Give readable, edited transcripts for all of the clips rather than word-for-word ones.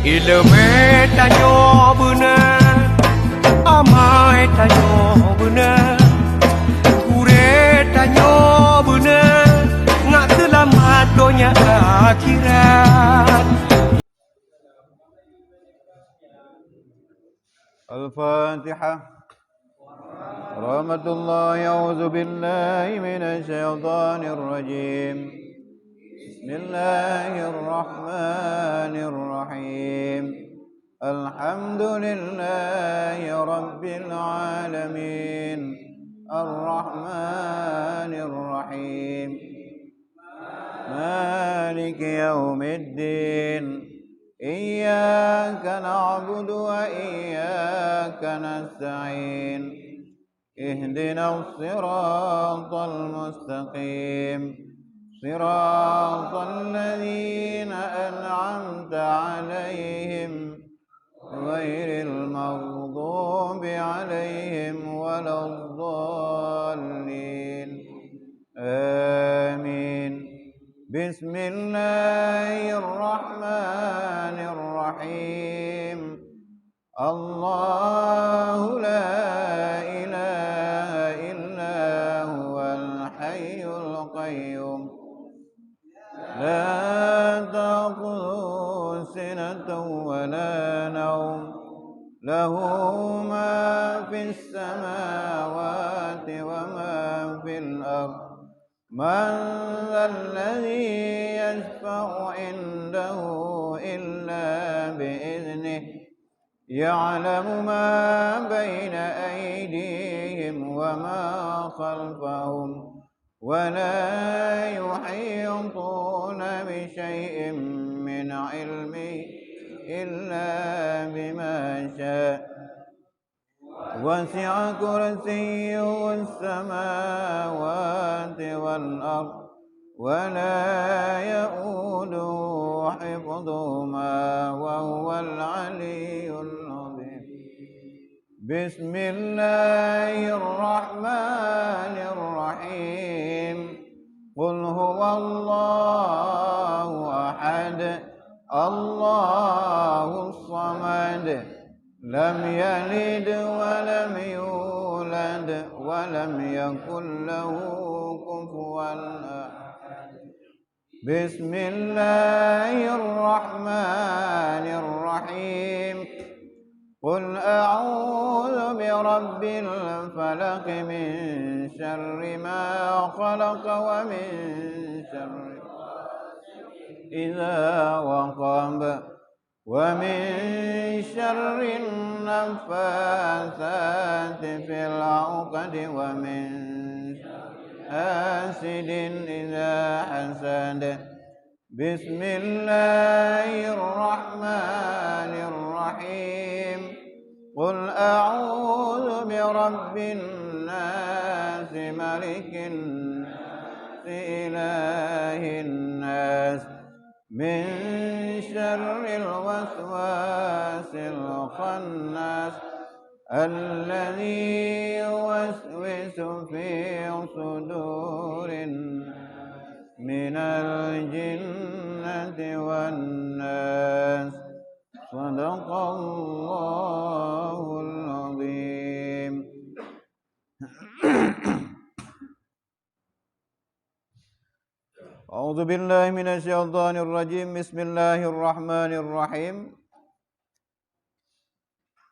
Ilme tanyo bener, amai tanyo bener, kure tanyo bener, ngak selamat dunia akhirat. الفاتحة. رحمة الله. أعوذ بالله من الشيطان الرجيم. بسم الله الرحمن الرحيم. الحمد لله رب العالمين الرحمن الرحيم مالك يوم الدين إياك نعبد وإياك نستعين اهدنا الصراط المستقيم صراط الذين أنعمت عليهم غير المغضوب عليهم ولا الضالين آمين. بسم الله الرحمن الرحيم. الله لا إله إلا هو الحي القيوم لا تأخذه سنة ولا نوم له ما في السماوات وما في الأرض من ذا الذي يشفع عنده إلا بإذنه يعلم ما بين أيديهم وما خلفهم ولا يحيطون بشيء من علمه إلا بما شاء وسع كرسيه السماوات والأرض ولا يؤوده حفظهما وهو العلي العظيم. بسم الله الرحمن الرحيم. قل هو الله أحد الله الصمد لم يلد ولم يولد ولم يكن له كفوا أحد. بسم الله الرحمن الرحيم. قل أعوذ برب الفلق من شر ما خلق ومن شر إذا وقب ومن شر النفاثات في العقد ومن حاسد إذا حسد. بسم الله الرحمن الرحيم. قل أعوذ برب الناس ملك الناس إله الناس من شر الوسواس الخناس الذي يوسوس في صدور من الجنة والناس. صدق الله العظيم. أعوذ بالله من الشيطان الرجيم. بسم الله الرحمن الرحيم.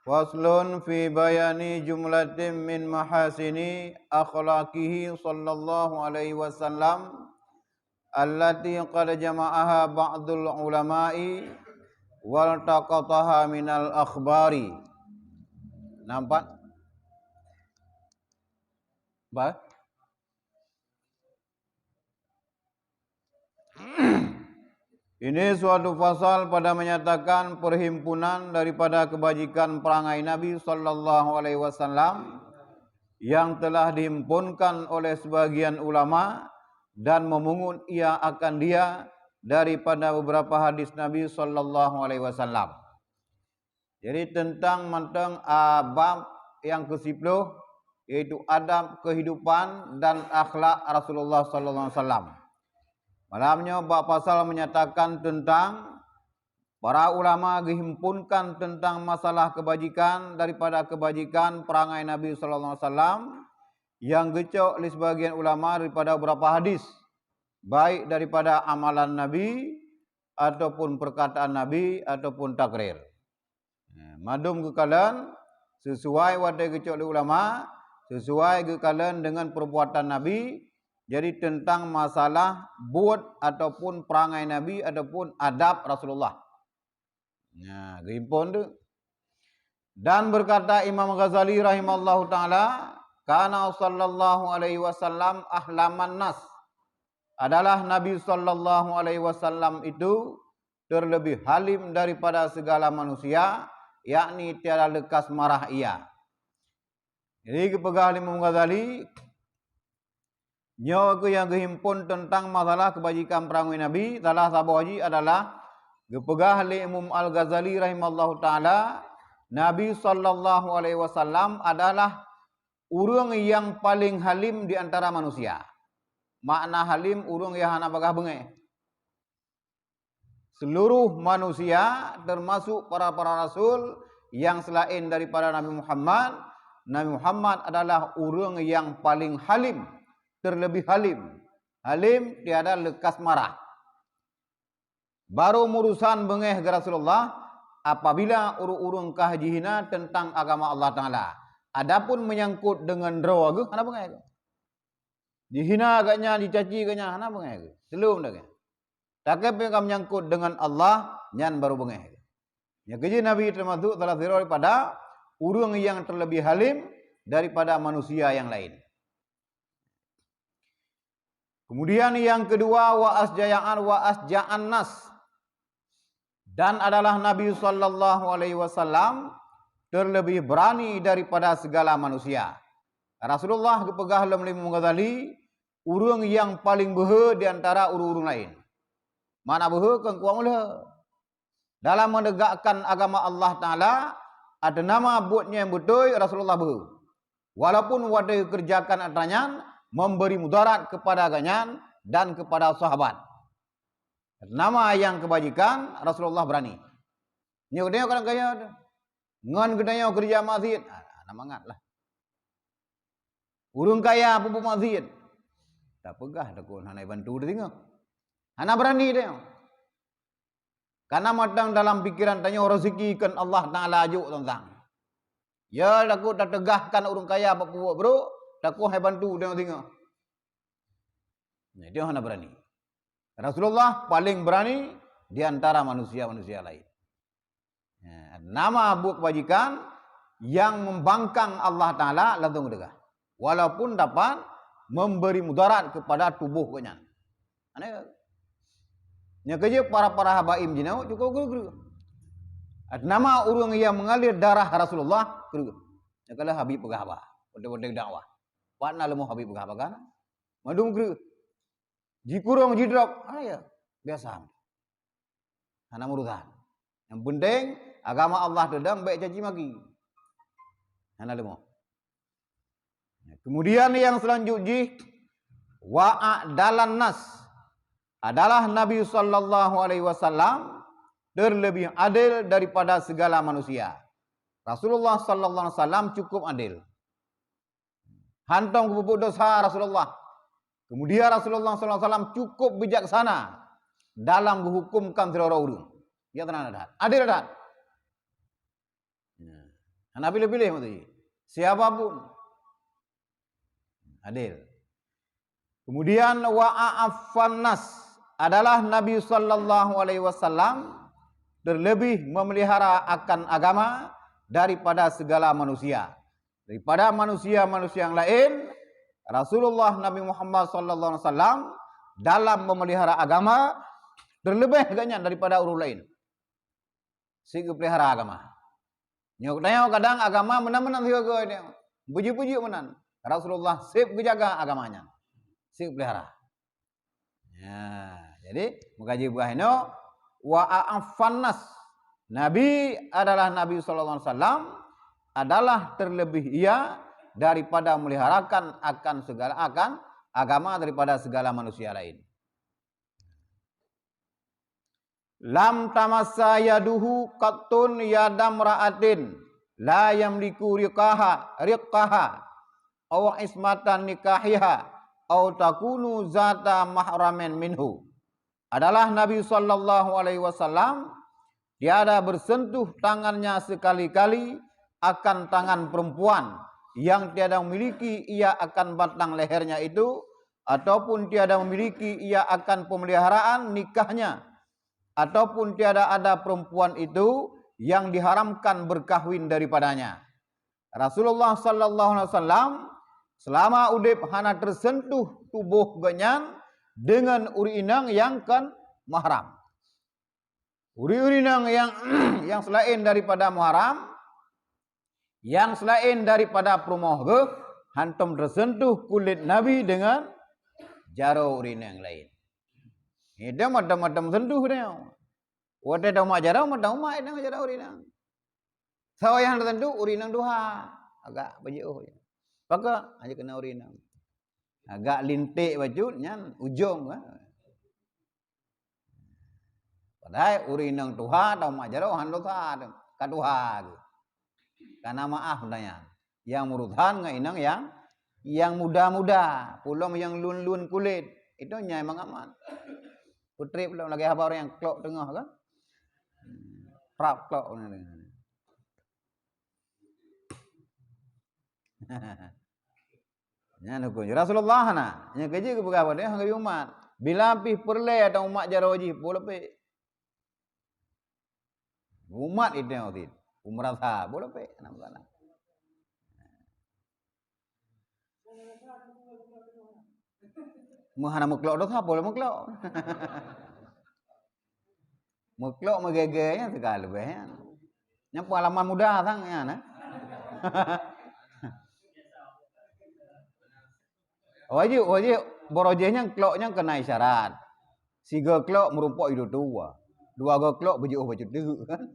Faslun fi bayani jumlatin min mahasini akhlaqihi sallallahu alaihi wasallam allati qad jama'aha ba'dul ulama'i wal taqataha minal akhbari. Nampak? Baik. Ini suatu pasal pada menyatakan perhimpunan daripada kebajikan perangai Nabi sallallahu alaihi wasallam yang telah dihimpunkan oleh sebagian ulama dan memungut ia akan dia daripada beberapa hadis Nabi sallallahu alaihi wasallam. Jadi tentang bab yang ke-10 yaitu adab kehidupan dan akhlak Rasulullah sallallahu alaihi wasallam. Malamnya bab pasal menyatakan tentang Para ulama dihimpunkan tentang masalah kebajikan daripada kebajikan perangai Nabi sallallahu alaihi wasallam yang gecok oleh sebagian ulama daripada beberapa hadis, baik daripada amalan Nabi ataupun perkataan Nabi ataupun takrir. Madum kekalan sesuai wadai gecok oleh ulama, sesuai kekalan dengan perbuatan Nabi. Jadi tentang masalah buat ataupun perangai Nabi ataupun adab Rasulullah. Nah, gimpun tu. Dan berkata Imam Ghazali rahimahullahu taala, kana sallallahu alaihi wasallam ahlaman nas. Adalah Nabi sallallahu alaihi wasallam itu terlebih halim daripada segala manusia, yakni tiada lekas marah ia. Jadi kepegah Imam Ghazali nyawa yang kehimpun tentang masalah kebajikan perangai Nabi, salah satu haji adalah kepegah Imam Al-Ghazali rahimahullahu taala, Nabi sallallahu alaihi wasallam adalah urang yang paling halim di antara manusia. Makna halim urang yang hana bagah bengeh. Seluruh manusia termasuk para rasul yang selain daripada Nabi Muhammad adalah urang yang paling halim, terlebih halim. Halim tiada lekas marah. Baru urusan bengeh ke Rasulullah apabila urung-urung kahjihina tentang agama Allah Ta'ala. Adapun menyangkut dengan draw ke, ana bengeh ke? Dihina agaknya, dicaci agaknya, ana bengeh ke? Selum dah ke? Takkan menyangkut dengan Allah, nyan baru bengeh ke? Ya kerja Nabi termasuk salah satu daripada urung yang terlebih halim daripada manusia yang lain. Kemudian yang kedua, wa asja'an nas. Dan adalah Nabi sallallahu alaihi wasallam terlebih berani daripada segala manusia. Rasulullah kepegah dalam Imam Ghazali, urang yang paling behe di antara urang-urang lain. Mana behe kan kuang ulah. Dalam menegakkan agama Allah Taala ada nama buatnya yang betul Rasulullah behe. Walaupun wadai kerjakan adanya memberi mudarat kepada ganyan dan kepada sahabat. Nama yang kebajikan Rasulullah berani. Ni udah kadang kaya ngan gedanya kerja masjid. Nama ngatlah. Urung kaya pupuk masjid. Tak pegah dak ko hanai bantu dia tengok. Hana berani dia. Karena matang dalam pikiran tanya rezeki kan Allah Taala ajuk tentang. Ya aku tak tegahkan urung kaya pupuk bro, tak ko hai bantu dia tengok. Dia hana berani. Rasulullah paling berani di antara manusia-manusia lain. Nama buat kebajikan yang membangkang Allah Ta'ala langsung degah. Walaupun dapat memberi mudarat kepada tubuh kenyan. Nya kerja para habaim jinau cukup guru. Nama urang yang mengalir darah Rasulullah guru. Jakalah Habib pegahaba. Ode-ode dakwah. Patna lemu Habib pegahaba kan? Madum guru. Jikurang jidrok, ya biasa. Hana urusan. Yang penting agama Allah dedang baik caci maki. Hana lemo. Kemudian yang selanjutnya wa'adalan nas adalah Nabi sallallahu alaihi wasallam terlebih adil daripada segala manusia. Rasulullah sallallahu alaihi wasallam cukup adil. Hantong pupuk dosa Rasulullah. Kemudian Rasulullah SAW cukup bijaksana dalam menghukumkan seluruh urung. Ya tenang ada. Adil ada. Anak pilih-pilih mesti. Siapapun. Adil. Kemudian wa'afan nas adalah Nabi sallallahu alaihi wasallam terlebih memelihara akan agama daripada segala manusia. Daripada manusia-manusia yang lain, Rasulullah Nabi Muhammad sallallahu alaihi wasallam dalam memelihara agama terlebih banyak daripada orang lain. Sehingga pelihara agama. Nyok tanya kadang agama menan-menan juga dia. Puji-puji menan. Rasulullah sip menjaga agamanya. Sip pelihara. Ya, jadi mengkaji buah ini wa a'fannas. Nabi adalah Nabi sallallahu alaihi wasallam adalah terlebih ia daripada meliharakan akan agama daripada segala manusia lain. lam tamassa yaduhu qattun yadam ra'atin la yamliku riqaha aw ismatan nikahiha aw takunu zata mahramin minhu. Adalah Nabi sallallahu alaihi wasallam tiada bersentuh tangannya sekali-kali akan tangan perempuan yang tiada memiliki ia akan batang lehernya itu, ataupun tiada memiliki ia akan pemeliharaan nikahnya, ataupun tiada ada perempuan itu yang diharamkan berkahwin daripadanya. Rasulullah sallallahu alaihi wasallam selama udip hana tersentuh tubuh genyan dengan uri inang yang kan mahram. Uri inang yang selain daripada muharam, yang selain daripada perumoh hantum tersentuh kulit Nabi dengan jaro uri inang lain. Itu macam-macam sentuh dia. Wate dah mak jaro, mak dah mak dengan jaro uri inang. Sawa yang tersentuh uri inang duha agak bejauh je. Maka aja kena uri inang. Agak lintik baju nyan ujung kan. Padahal uri inang tuha dah mak jaro han dosa kaduha tu. Karena maaf nanya. Yang muruthan ngan inang yang muda-muda, pulom yang lun-lun kulit. Itu nyai mengaman. Putri pula lagi habar yang klok tengah kan. Prap klok ni. Nya nuku Rasulullah na, nya kerja ke begawa dia hang umat. Bila pi perle atau umat jaraji boleh pe. Umat itu yang umrah boleh pe nama. Mahana muklok dah apa boleh muklok. Muklok megegenya segala behnya. Nya pengalaman muda sangnya nah. Wajib borojehnya kloknya kena isyarat. Siga klok merumpok hidup dua. Dua klok berjauh baju tu kan.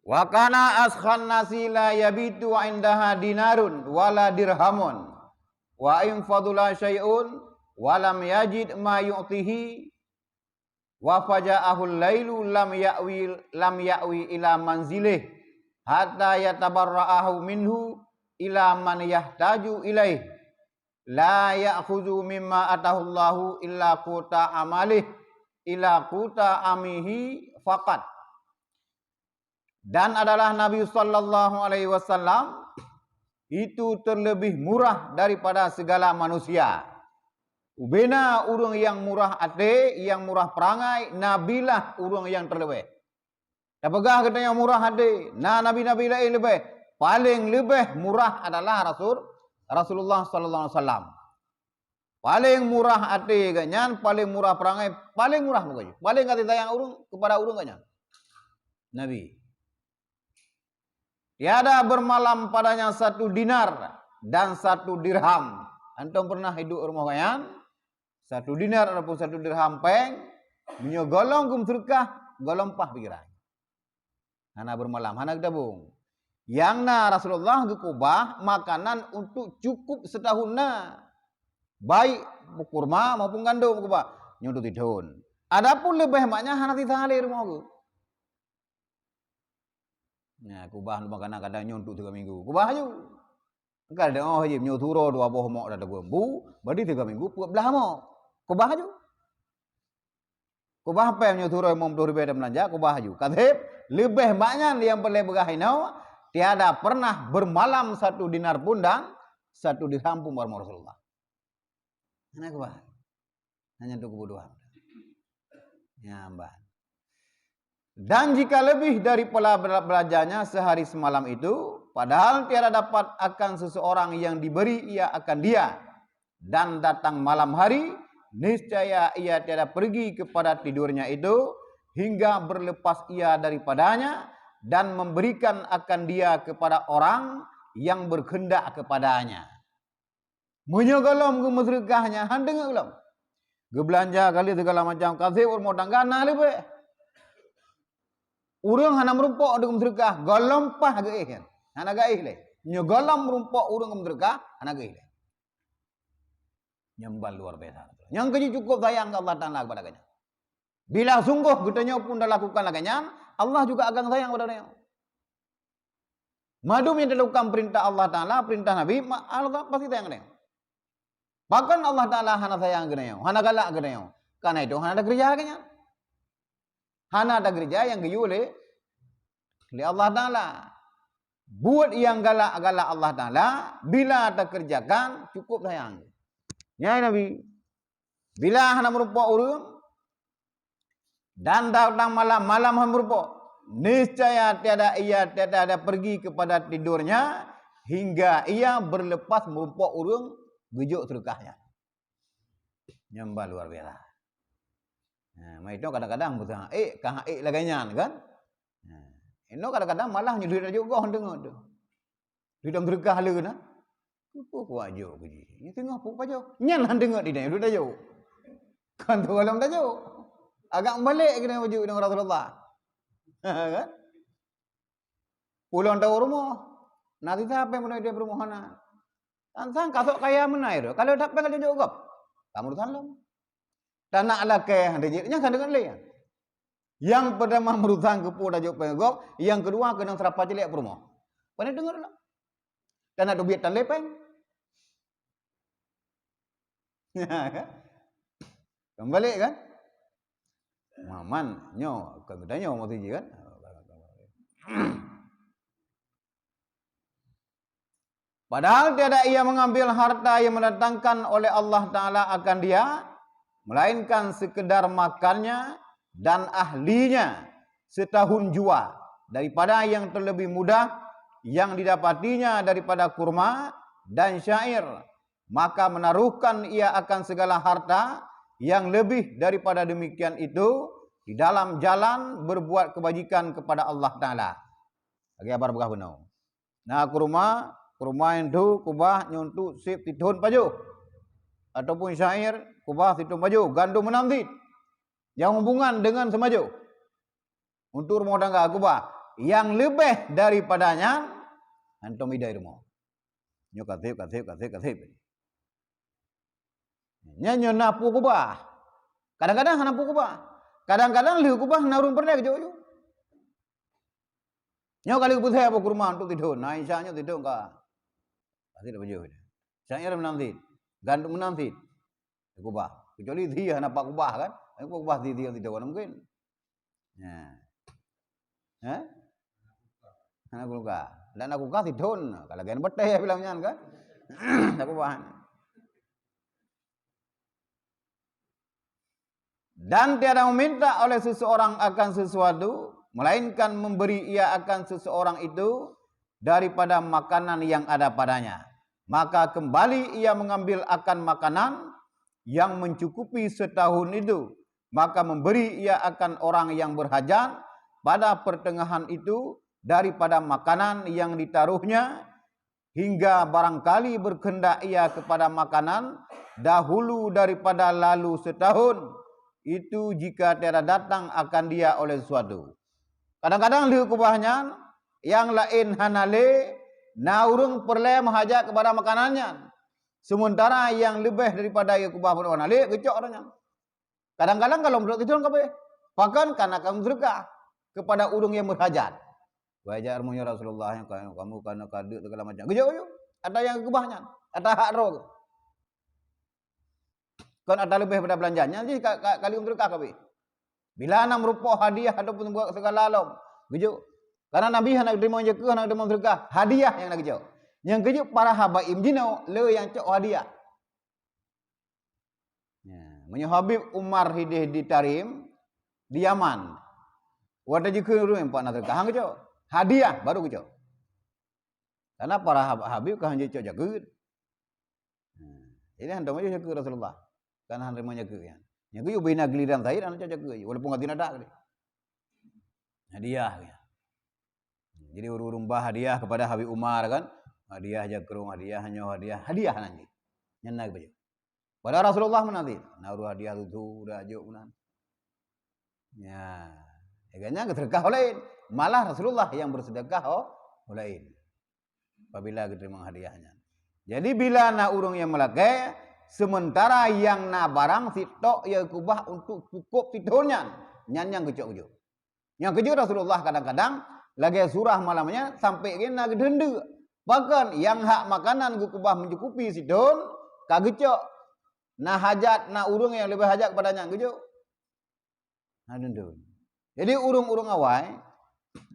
Wa kana askhan nasi la yabitu indaha dinarun wala dirhamun wa in fadula syai'un walam yajid ma yu'tihi wa faja'ahul lailu lam ya'wi ila manzilih hatta yatabarra'ahu minhu ila man yahtaju ilaih la ya'khudhu mimma atahullahu illa quta amalih ila quta amihi faqat. Dan adalah Nabi sallallahu alaihi wasallam itu terlebih murah daripada segala manusia. Ubena urang yang murah hati, yang murah perangai, nabilah urang yang terlebih. Tak pegah kata yang murah hati, nabi-nabi lain lebih. Paling lebih murah adalah Rasulullah sallallahu alaihi wasallam. Paling murah hati ganyan, paling murah perangai, paling murah pokoknya. Paling kasih sayang urang kepada urang ganyan. Nabi. Tiada bermalam padanya 1 dinar dan 1 dirham. Antum pernah hidup rumah ganyan? 1 dinar ataupun 1 dirham peng, minyo golong kum surkah, golong pah pikiran. Hana bermalam, hana gabung. Yang na Rasulullah gekubah makanan untuk cukup setahun na. Baik kurma maupun gandum kubah, nyuduti daun. Adapun lebih banyak hana tisali rumah ku. Nah, kubah makanan kadang nyuntuk 3 minggu. Kubah aja. Kadang oh je nyuturo 2 boh mok dah bumbu, berarti 3 minggu puak belah mok. Kubah aja. Kubah apa yang nyuturo 50 ribu dah belanja, kubah aja. Kadang lebih banyak yang boleh bergahinau, tiada pernah bermalam 1 dinar pun dan 1 dirham pun barang Rasulullah. Mana kubah? Hanya untuk kebodohan. Ya, mbak. Dan jika lebih dari pola belajarnya sehari semalam itu, padahal tiada dapat akan seseorang yang diberi ia akan dia, dan datang malam hari, niscaya ia tiada pergi kepada tidurnya itu, hingga berlepas ia daripadanya, dan memberikan akan dia kepada orang yang berkehendak kepadanya. Menyogalom ke masrikahnya, handeng ulam. Gebelanja kali segala macam kasih urmo tanggana lebih. Urang hana merumpok dengan sedekah, golom pah gaih kan. Hana gaih le. Nyo golom merumpok urang dengan sedekah, hana gaih le. Nyembal luar biasa. Yang keji cukup sayang ke Allah Ta'ala kepada kanya. Bila sungguh kitanya pun dah lakukan laganya, Allah juga akan sayang kepada dia. Madum yang dilakukan perintah Allah Ta'ala, perintah Nabi, Allah pasti sayang kepada dia. Bahkan Allah Ta'ala hana sayang kepada dia, hana galak kepada dia. Karena itu hana ada gereja kanya. Hana ada gereja yang keju oleh Allah Ta'ala. Buat yang galak-galak Allah Ta'ala, bila tak kerjakan, cukup sayang. Ya Nabi, bila hana merupakan urang dan datang malam merupakan, niscaya tiada ada pergi kepada tidurnya hingga ia berlepas merupakan urang gejuk sedekahnya. Nyembah luar biasa. Nah, mai itu kadang-kadang betul kah laganya kan? Nah, ini kadang-kadang malah nyudah juga dengar tu. Di dalam sedekah le na. Apa aja pergi. Ni tengah apa aja. Nyan han dengar di dia duduk jauh. Kan tu alam dah jauh. Agak balik kena wujud dengan Rasulullah. Kan? Pulang tahu rumah. Nanti siapa yang dia permohonan. Tantang kasok kaya menair. Kalau tak pengen dia jawab. Kamu salam. Dan nak lakai dia kan dengar le. Yang pertama merutang kepada jawab pengop, yang kedua kena serapa jelek rumah. Pandai dengarlah. Dan ada duit tan lepeng. Kembali kan? Maman nyo kadanya mau tiji kan? Padahal tiada ia mengambil harta yang mendatangkan oleh Allah Ta'ala akan dia, melainkan sekedar makannya dan ahlinya setahun jua daripada yang terlebih mudah yang didapatinya daripada kurma dan syair. Maka menaruhkan ia akan segala harta yang lebih daripada demikian itu di dalam jalan berbuat kebajikan kepada Allah Ta'ala. Lagi apa berkah benar. Nah kurma yang tu kubah nyuntuk sip titun paju. Ataupun syair kubah titun paju. Gandum menamtit. Yang hubungan dengan semaju. Untuk rumah tangga kubah. Yang lebih daripadanya antum idai rumah. Nyo katip. Nyanyo napu kubah. Kadang-kadang napu kubah. Kadang-kadang liu kubah narung pernah ke jauh. Nyo kali putih apa kurma untuk tidur. Nah insyaallah tidur ka. Pasti dah baju. Syair menantit. Gandum menantit. Kubah. Kecuali dia nampak kubah kan. Aku kubah dia tidur mungkin. Ya. Anak kubah. Dan aku kasih tidur. Kalau gen beteh bilangnya kan. Aku kubah. Dan tiada meminta oleh seseorang akan sesuatu, melainkan memberi ia akan seseorang itu daripada makanan yang ada padanya. Maka kembali ia mengambil akan makanan yang mencukupi setahun itu. Maka memberi ia akan orang yang berhajat pada pertengahan itu daripada makanan yang ditaruhnya, hingga barangkali berkendak ia kepada makanan dahulu daripada lalu setahun. Itu jika tiada datang akan dia oleh sesuatu. Kadang-kadang liu kubahnya yang lain hanale na urang perle menghajat kepada makanannya. Sementara yang lebih daripada ia kubah pun hanale kecok orangnya. Kadang-kadang kalau menurut itu kabeh. Bahkan karena kamu sedekah kepada urang yang berhajat. Wajar munya Rasulullah yang kamu karena kadut segala macam. Kecok yo. Ada yang kubahnya, ada hak roh. Kan ada lebih pada belanjanya jadi kali untuk kabeh. Bila nak merupa hadiah ataupun buat segala alam, gejuk. Karena Nabi hendak terima zakah, hendak terima sedekah, hadiah yang nak gejuk. Yang gejuk para habaib jino le yang cok hadiah. Ya, menyo Habib Umar Hidih di Tarim di Yaman. Wada jikeu ru empat nak sedekah hang gejuk. Hadiah baru gejuk. Karena para habib kan hanya cok jageut. Ini hendak maju zakah Rasulullah. Karena han remanya ke ya. Yang ke bina giliran zahir anu caca ke walaupun ngatina dak ke. Hadiah ya. Jadi urung bah hadiah kepada Habib Umar kan. Hadiah jakrung, hadiah hanyo, hadiah nanti. Nyenag baju. Pada Rasulullah menanti. Naruh hadiah tu dah ajuk menan. Ya. Eganya keterkah lain. malah Rasulullah yang bersedekah lain. Apabila diterima hadiahnya. Jadi bila nak urung yang melakai, sementara yang nak barang sitok ya kubah untuk cukup titulnya. Yang kecok-kecok. Yang kecok Rasulullah kadang-kadang lagi surah malamnya sampai kena gedenda. Bahkan yang hak makanan kubah mencukupi siton, kagecok. Nah hajat, nah urung yang lebih hajat kepadanya kecok. Nah dendun. Jadi urung-urung awal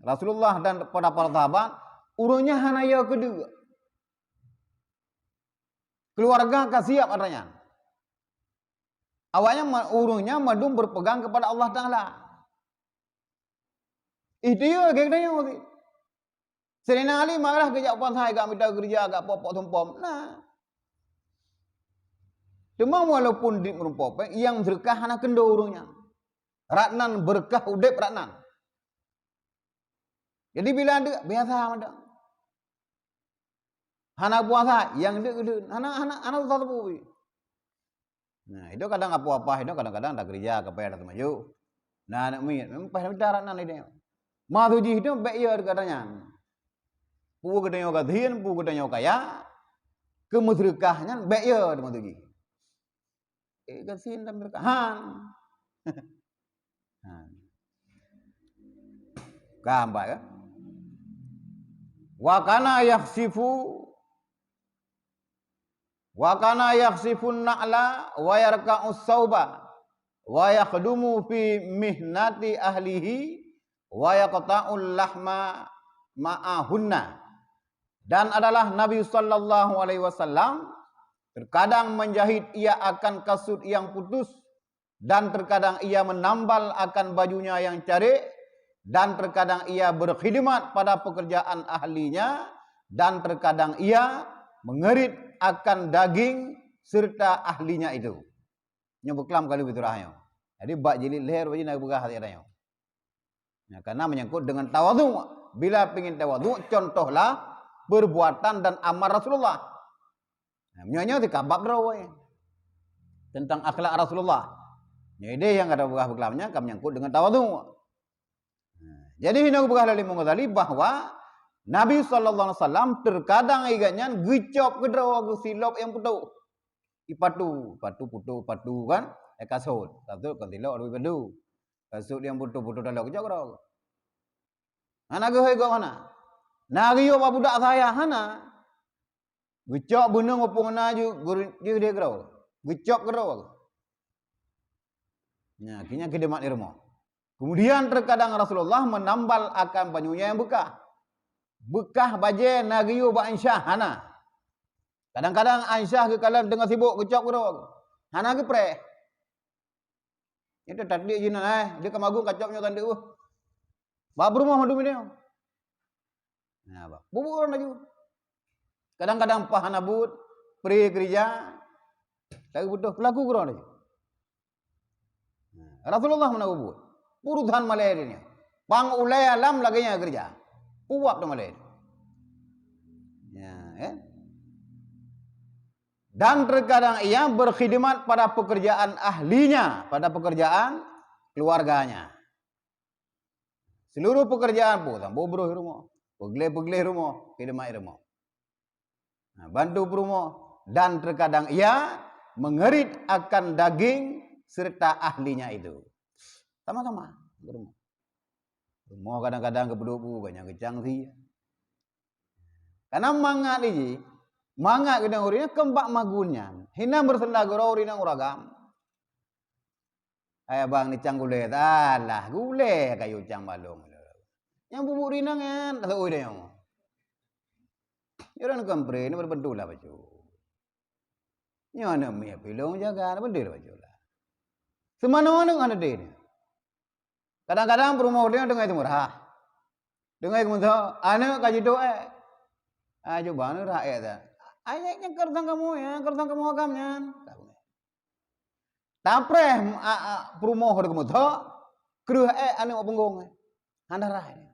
Rasulullah dan pada para sahabat urungnya hanaya kedua. Keluarga kasiap adanya. Awalnya urungnya madum berpegang kepada Allah Ta'ala. Itu ya kayaknya waktu. Serena Ali marah kejap puan saya agak minta kerja agak popok tumpom. Nah. Cuma walaupun di merumpok yang berkah anak kendo urungnya. Ratnan berkah udep ratnan. Jadi bila ada biasa ada. Hana puasa yang ada anak usah tepu. Nah, itu kadang apa-apa itu kadang-kadang tak kerja kepada ada maju. Nah, anak mi memang pada ratnan ini. Maduji itu baik ya katanya. Pu katanya kadhian, pu katanya kaya. Kemusrikahnya baik ya maduji. Kasin dan berkahan. Gambar ya. Wa kana yakhsifun na'la wa yarka'us sauba wa yakhdumu fi mihnati ahlihi wa yaqta'ul lahma ma'ahunna. Dan adalah Nabi sallallahu alaihi wasallam terkadang menjahit ia akan kasut yang putus dan terkadang ia menambal akan bajunya yang carik dan terkadang ia berkhidmat pada pekerjaan ahlinya dan terkadang ia mengerit akan daging serta ahlinya itu. Nyebuklam kali betul rahyo. Jadi bak jilid leher bagi nak begah hati rahyo. Ya, karena menyangkut dengan tawadhu. Bila ingin tawadhu, contohlah perbuatan dan amal Rasulullah. Menyonya dikabab rawai tentang akhlak Rasulullah. Jadi yang ada begah-begahnya kami menyangkut dengan tawadhu. Jadi hina begah dari Mengazali bahwa Nabi sallallahu alaihi wasallam terkadang iganya gecop kedraw silop yang putu. Ipatu putu kan kasut. Kasut kan tilok lebih padu. Kasut yang putu dalam gecop kedraw. Anak ge go mana? Nagiyo ba budak saya hana. Gecop benung opong na ju dia kedraw. Gecop kedraw. Nya kinya kedemat di rumah. Kemudian terkadang Rasulullah menambal akan banyunya yang bekah. Bekah baje nagiyu ba Aisyah hana. Kadang-kadang Aisyah ke kalam dengan sibuk kecok bro. Hana ke pre. Itu tadi jina dia kemagung kacoknya tadi ba rumah madu ini. Nah, ba. Bubur laju. Kadang-kadang pah hana but pre kerja. Tak butuh pelaku bro laju. Rasulullah menabut. Purutan Malaysia. Pang ulai alam laginya kerja. Puak tu Malaysia. Ya. Dan terkadang ia berkhidmat pada pekerjaan ahlinya, pada pekerjaan keluarganya. Seluruh pekerjaan pun, bobrok rumah, pegelih rumah, khidmat rumah. Nah, bantu rumah dan terkadang ia mengerit akan daging serta ahlinya itu. Sama-sama berumah. Rumah kadang-kadang kepedupu banyak kecang sih. Karena mangat ini, mangat kena urinya kembak magunnya. Hina bersendak uri nang uragam. Ayah bang ni cang gule, alah gule kayu cang balong. Yang bubuk rinang kan, tak tahu dia yang. Orang kampre ni berbentuk lah baju. Nyonya mi pilong jaga, bentuk baju lah. Semana-mana ada dia. Kadang-kadang perumah dia dengan itu murah. Dengan itu murah, anak kaji doa. Ayo bana rakyat dah. Ayaknya kertang kamu agamnya. Tapre perumah dia murah, keruh anak penggong. Anda rakyat.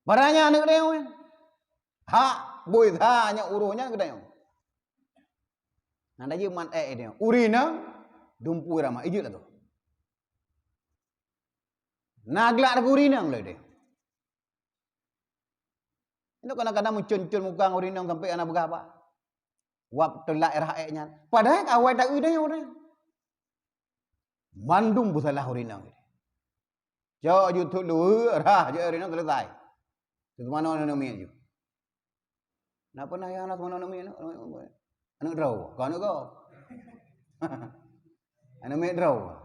Baranya anak dia. Ha, boy hanya uruhnya kita yang. Anda je man dia. Urina dumpu ramah ijut lah tu. Naglak aku urinang lah dia. Itu kadang-kadang muncul muka urinang sampai anak berapa. Wap telak rakyatnya. Padahal awal tak udah orang. Mandum busalah urinang. Jauh YouTube dulu, rah je urinang selesai. Itu mana orang namanya je. Napa nak yang anak mana namanya? Anak draw, kau anak kau. Anak mek draw.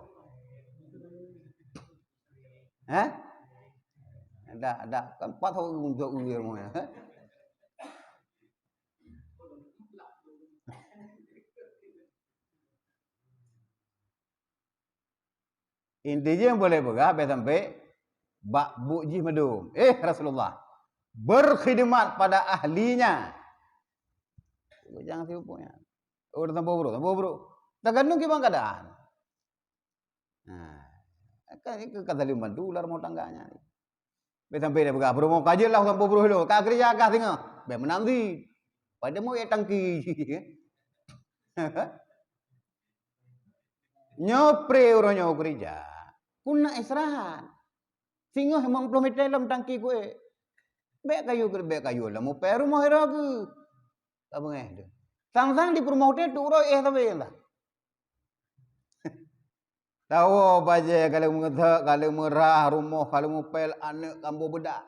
Ada kan 4 tahun untuk ulir mo. Intinya yang boleh begah sampai bak buji medum. Rasulullah berkhidmat pada ahlinya. Jangan sibuknya. Udah tambah bro. Tergantung gimana keadaan. Nah, kan itu kata liman dolar mau tangganya. Sampai dia begah bro mau kaji lah tambah bro lo. Kak kerja kah tengok. Be menanti. Pada mau tangki. Nyopre orang nyawa kerja. Kuna istirahat. Singo hemang 10 meter dalam tangki gue. Be kayu lah mau peru mau heragu. Apa ngeh tu. Sang-sang di rumah hotel tu orang tapi lah. Tahu baje kalau mengethak, kalau merah rumah, kalau mupel anak kampung bedak.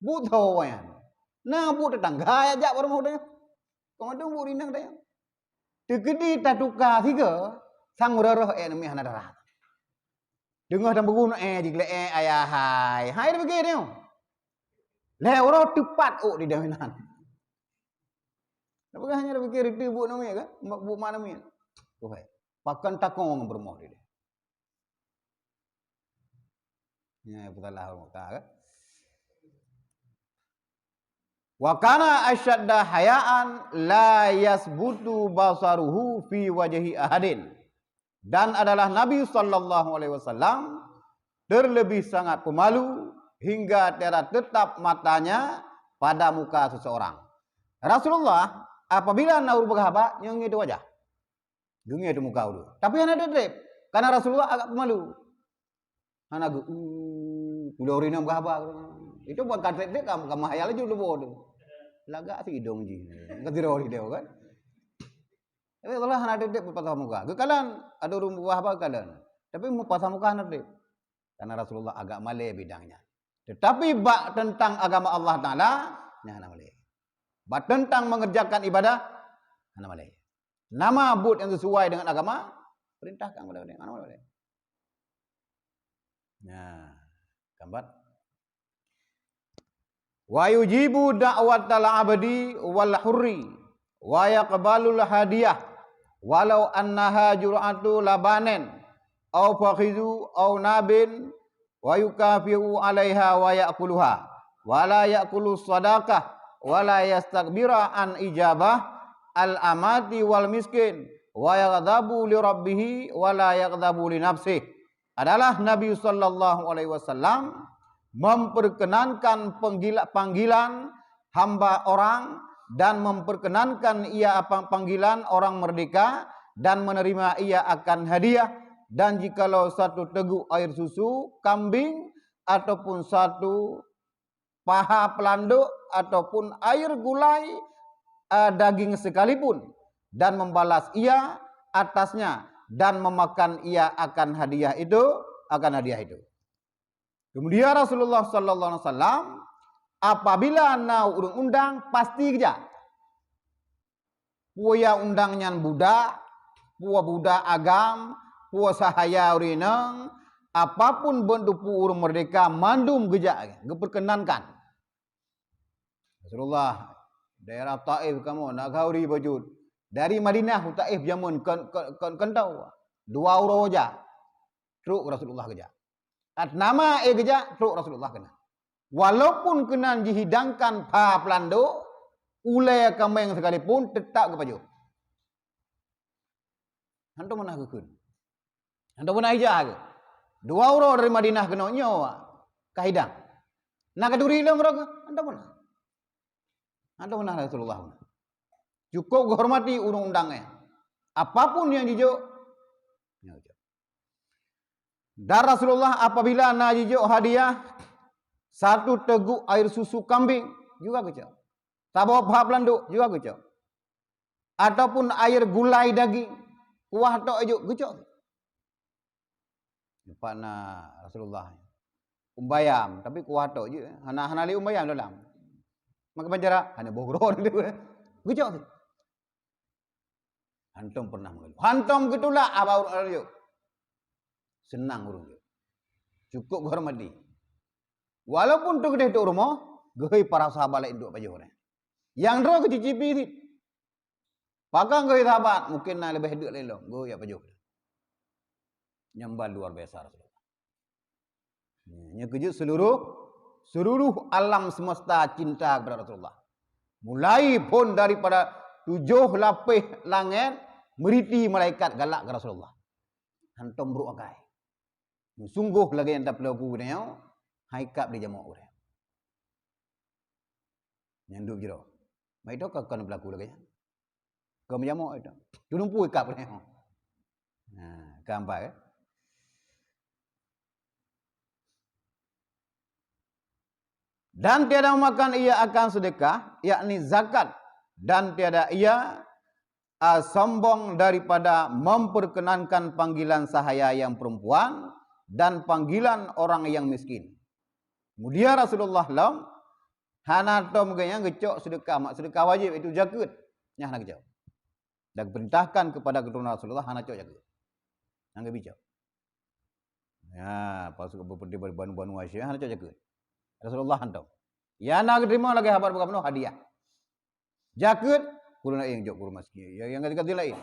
Butuh wayan. Nah bu tetangga ajak rumah hotel. Kau ada bu rinang dah. Tegedi tak tukar 3. Sang roroh namanya anak darah. Dengar dan berguna jikle ayah hai. Hai dia pergi dia. Lewro tepat di daminan. Apa hanya dia pergi itu bu namanya kan? Bu mana namanya? Okey. Pakan takong bermoh dia. Ya betul lah kan. Wa kana asyadda hayaan la yasbutu basaruhu fi wajhi ahadin. Dan adalah Nabi SAW terlebih sangat pemalu hingga tiada tetap matanya pada muka seseorang. Rasulullah apabila naur berhaba yang itu wajah. Gengi itu muka dulu. Tapi anak dedep karena Rasulullah agak pemalu. Anak udah urina berhaba. Itu bukan kata dia kamu hayal aja dulu bodoh. Lagak sih hidung ji. Ketirori dia kan. Tapi kalau anak dedek berpatah muka, kekalan ada rumah apa kalian. Tapi mau patah muka anak dedek, karena Rasulullah agak malai bidangnya. Tetapi bak tentang agama Allah Taala, anak malai. Bak tentang mengerjakan ibadah, anak malai. Nama but yang sesuai dengan agama, perintahkan kepada dia, anak malai. Nah, gambar. Wa yujibu da'watal abdi wal hurri wa yaqbalul hadiyah. Walau annaha jur'atu labanen au fakhizu au nabin wa yukafiu 'alaiha wa ya'kuluha wa la ya'kulu sadaqah wa la yastakbira an ijabah al amati wal miskin wa yaghdabu li rabbih wa la yaghdabu li nafsihi. Adalah Nabi sallallahu alaihi wasallam memperkenankan panggilan hamba orang dan memperkenankan ia panggilan orang merdeka dan menerima ia akan hadiah, dan jikalau satu teguk air susu kambing ataupun satu paha pelanduk ataupun air gulai daging sekalipun, dan membalas ia atasnya dan memakan ia akan hadiah itu. Kemudian Rasulullah sallallahu alaihi wasallam apabila nau undang pasti kerja. Puya undangnya budak, puya budak agam, puya sahaya urinang, apapun bentuk urung merdeka mandum kerja, diperkenankan. Rasulullah daerah Taif kamu nak gauri bajut. Dari Madinah ke Taif jamun kentau 2 euro aja. Truk Rasulullah kerja. At nama kerja truk Rasulullah kena. Walaupun kena dihidangkan pa pelando, ulai kambing sekalipun tetap ke baju. Hantu mana kekun? Hantu mana hijau ke? 2 euro dari Madinah kena nyawa kahidang. Nak keduri lang mereka. Hantu mana Rasulullah. Cukup menghormati undang-undangnya. Apapun yang dijuk. Dan Rasulullah apabila nak dijuk hadiah 1 teguk air susu kambing, juga kecok. Tabo pahap landuk juga kecok. Ataupun air gulai daging, kuah tok ajuk kecok. Pana Rasulullah. Umbayam, tapi kuah tok je. Hana li umbayam dalam. Maka penjara hanya bogron dia. Kecok tu. Hantom pernah mengeluh. Hantom gitulah abau ajuk. Senang urung je. Cukup hormati. Walaupun tu gede tu rumah, gehoi para sahabat lain duk pajuh ni. Yang ro kecicipi ni. Pakang gehoi sahabat, mungkin nak lebih duk lain lo, gehoi ya pajuh. Nyambal luar biasa Rasulullah. Nya kejut seluruh alam semesta cinta kepada Rasulullah. Mulai pun daripada 7 lapis langit meriti malaikat galak ke Rasulullah. Hantom buruk akai. Sungguh lagi yang tak pelaku ni yo. Haikap di jamak orang. Nyanduk jero. Mai tok kan berlaku lagi. Kau menjamak itu. Tulumpu ikap ni. Nah, gambar ya. Dan tiada makan ia akan sedekah, yakni zakat, dan tiada ia sombong daripada memperkenankan panggilan sahaya yang perempuan dan panggilan orang yang miskin. Kemudian Rasulullah lam hana tom gaya gecok sedekah, mak sedekah wajib itu zakat. Nya hana gecok. Dan perintahkan kepada keturunan Rasulullah hana cok zakat. Hangga bicok. Ya, pasuk berperdi banu-banu Asia hana cok zakat. Rasulullah hantam. Ya nak terima lagi habar bukan penuh hadiah. Zakat kulo nak yang jok kulo miskin. Yang kata lain.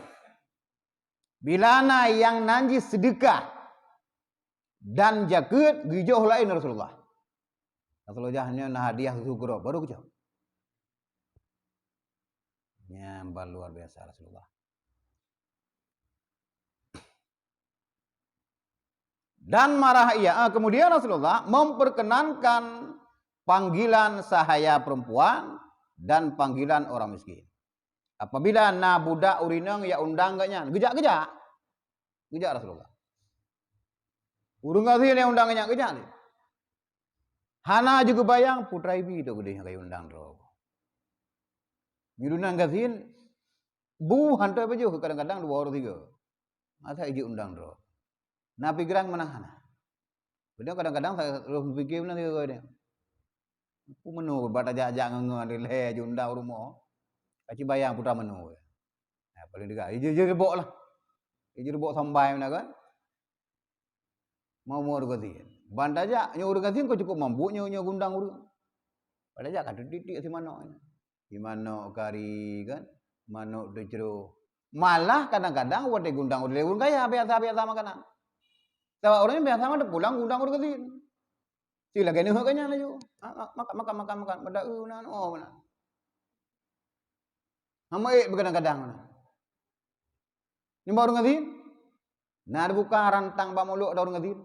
Bila na yang nanji sedekah dan zakat gijoh lain Rasulullah. Rasulullah hanya na hadiah syukur baru kecok. Nyambal luar biasa Rasulullah. Dan marah ia. Kemudian Rasulullah memperkenankan panggilan sahaya perempuan dan panggilan orang miskin. Apabila na budak urinang ya undang gaknya, gejak-gejak. Gejak Rasulullah. Urung kasih ni undang gaknya. Hana juga bayang putra ibi tu gede kaya undang ro. Mirunang kasih bu hantar baju kadang-kadang 2 orang 3. Masa iji undang ro. Na pikiran mana hana. Kemudian kadang-kadang saya fikir mana dia dia. Aku menu bata jak-jak ngenge le undang rumah. Kaci bayang putra menu. Nah, paling dekat. Iji rebok lah. Iji rebok sampai mana kan. Mau kasih. Banda jak nyo urang kasih kau cukup mampu nyo gundang urang. Pada jak kan titik si manok. Si manok kari kan. Manok tu ceru. Malah kadang-kadang wate gundang urang kaya biasa-biasa makanan. Sebab orangnya biasa mah pulang gundang urang kasih. Sila kene kanya laju. Makan. Pada unan oh mana. Amai kadang-kadang. Ni baru kasih. Nah buka rantang ba muluk daun kasih.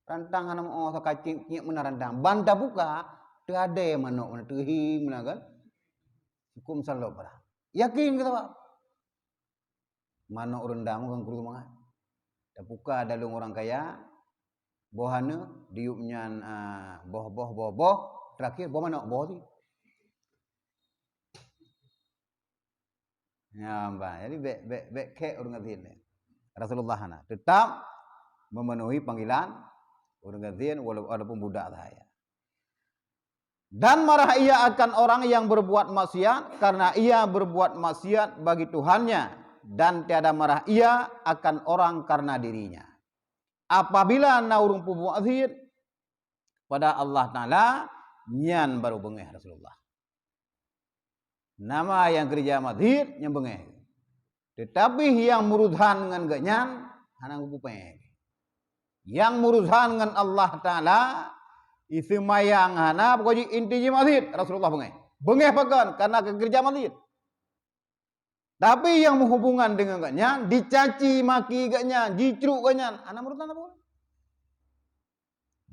Rantang hanam oh sakacing nyek mana rantang. Banda buka teu ade manuk mana teu hing mana kan. Hukum salok para. Yakin kita Pak. Manuk rendang kan kudu mangan. Da buka dalung orang kaya bohana diupnyan boh terakhir boh manuk boh ti. Ya mbak, jadi bek kek orang ngatin. Rasulullah hana tetap memenuhi panggilan orang ngatin walaupun budak saya. Dan marah ia akan orang yang berbuat maksiat karena ia berbuat maksiat bagi Tuhannya, dan tiada marah ia akan orang karena dirinya. Apabila naurung pubu maksiat pada Allah Taala, nyan baru bengeh Rasulullah. Nama yang kerja maksiat yang bengeh. Tetapi yang murudhan dengan ganyan hanang pupeng. Yang murudhan dengan Allah Taala isi mayang hana pokoknya intinya maksiat Rasulullah bengeh. Bengeh pakan karena kerja maksiat. Tapi yang menghubungan dengan ganyan dicaci maki ganyan, dicruk ganyan, ana murudhan apa?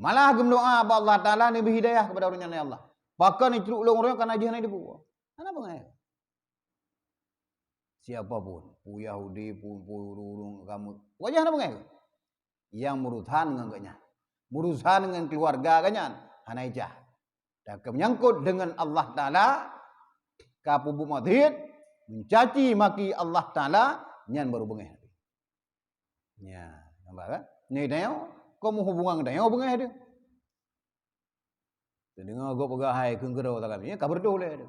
Malah gemdoa Allah Taala ni berhidayah kepada orangnya Allah. Bahkan dicruk orang karena jihana dibuat. Ana bengeh. Siapapun, pu Yahudi, pu urung kamu, wajah ana bengeh. Yang murudhan dengan ganyan. Murudhan dengan keluarga ganyan, hana ijah. Dan menyangkut dengan Allah Ta'ala, kapu bumadhid, mencaci maki Allah Ta'ala, nyan baru bengih. Ya, nampak kan? Ni tengok, kau mau hubungan tengok bengih dia. Dengar gua pegahai kengkero tak kami, kabar tu boleh dia.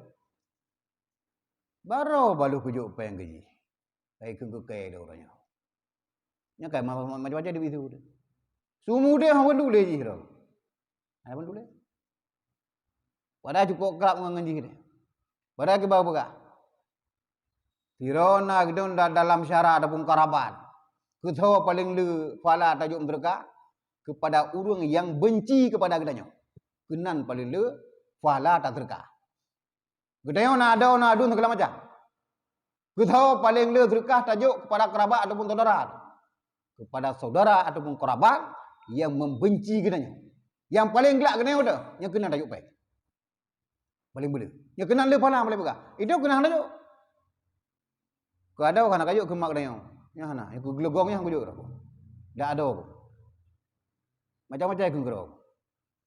Baru balu kujuk peng gaji. Kai kengko kai dia orangnya. Nya kai macam-macam dia begitu dia. Semua dia hang dulu je dah. Hai pun dulu. Pada cukup kerap mengenji dia. Pada ke bawah pegah. Tirona gedon dalam syarat ataupun karabat. Ketawa paling le fala tajuk mereka kepada orang yang benci kepada gedanya. Kenan paling le fala tak terka. Gedanya na ada segala macam. Ketawa paling le terka tajuk kepada kerabat ataupun saudara. Kepada saudara ataupun kerabat yang membenci gedanya. Yang paling gelak gedanya udah, yang kena tajuk baik. Paling boleh. Yang kena le fala boleh pegang. Itu kena tajuk. Kau ada kana kajuk ke mak gedanya. Yang mana? Yang gelegongnya yang kujuk aku. Tak ada aku. Macam-macam aku kerok.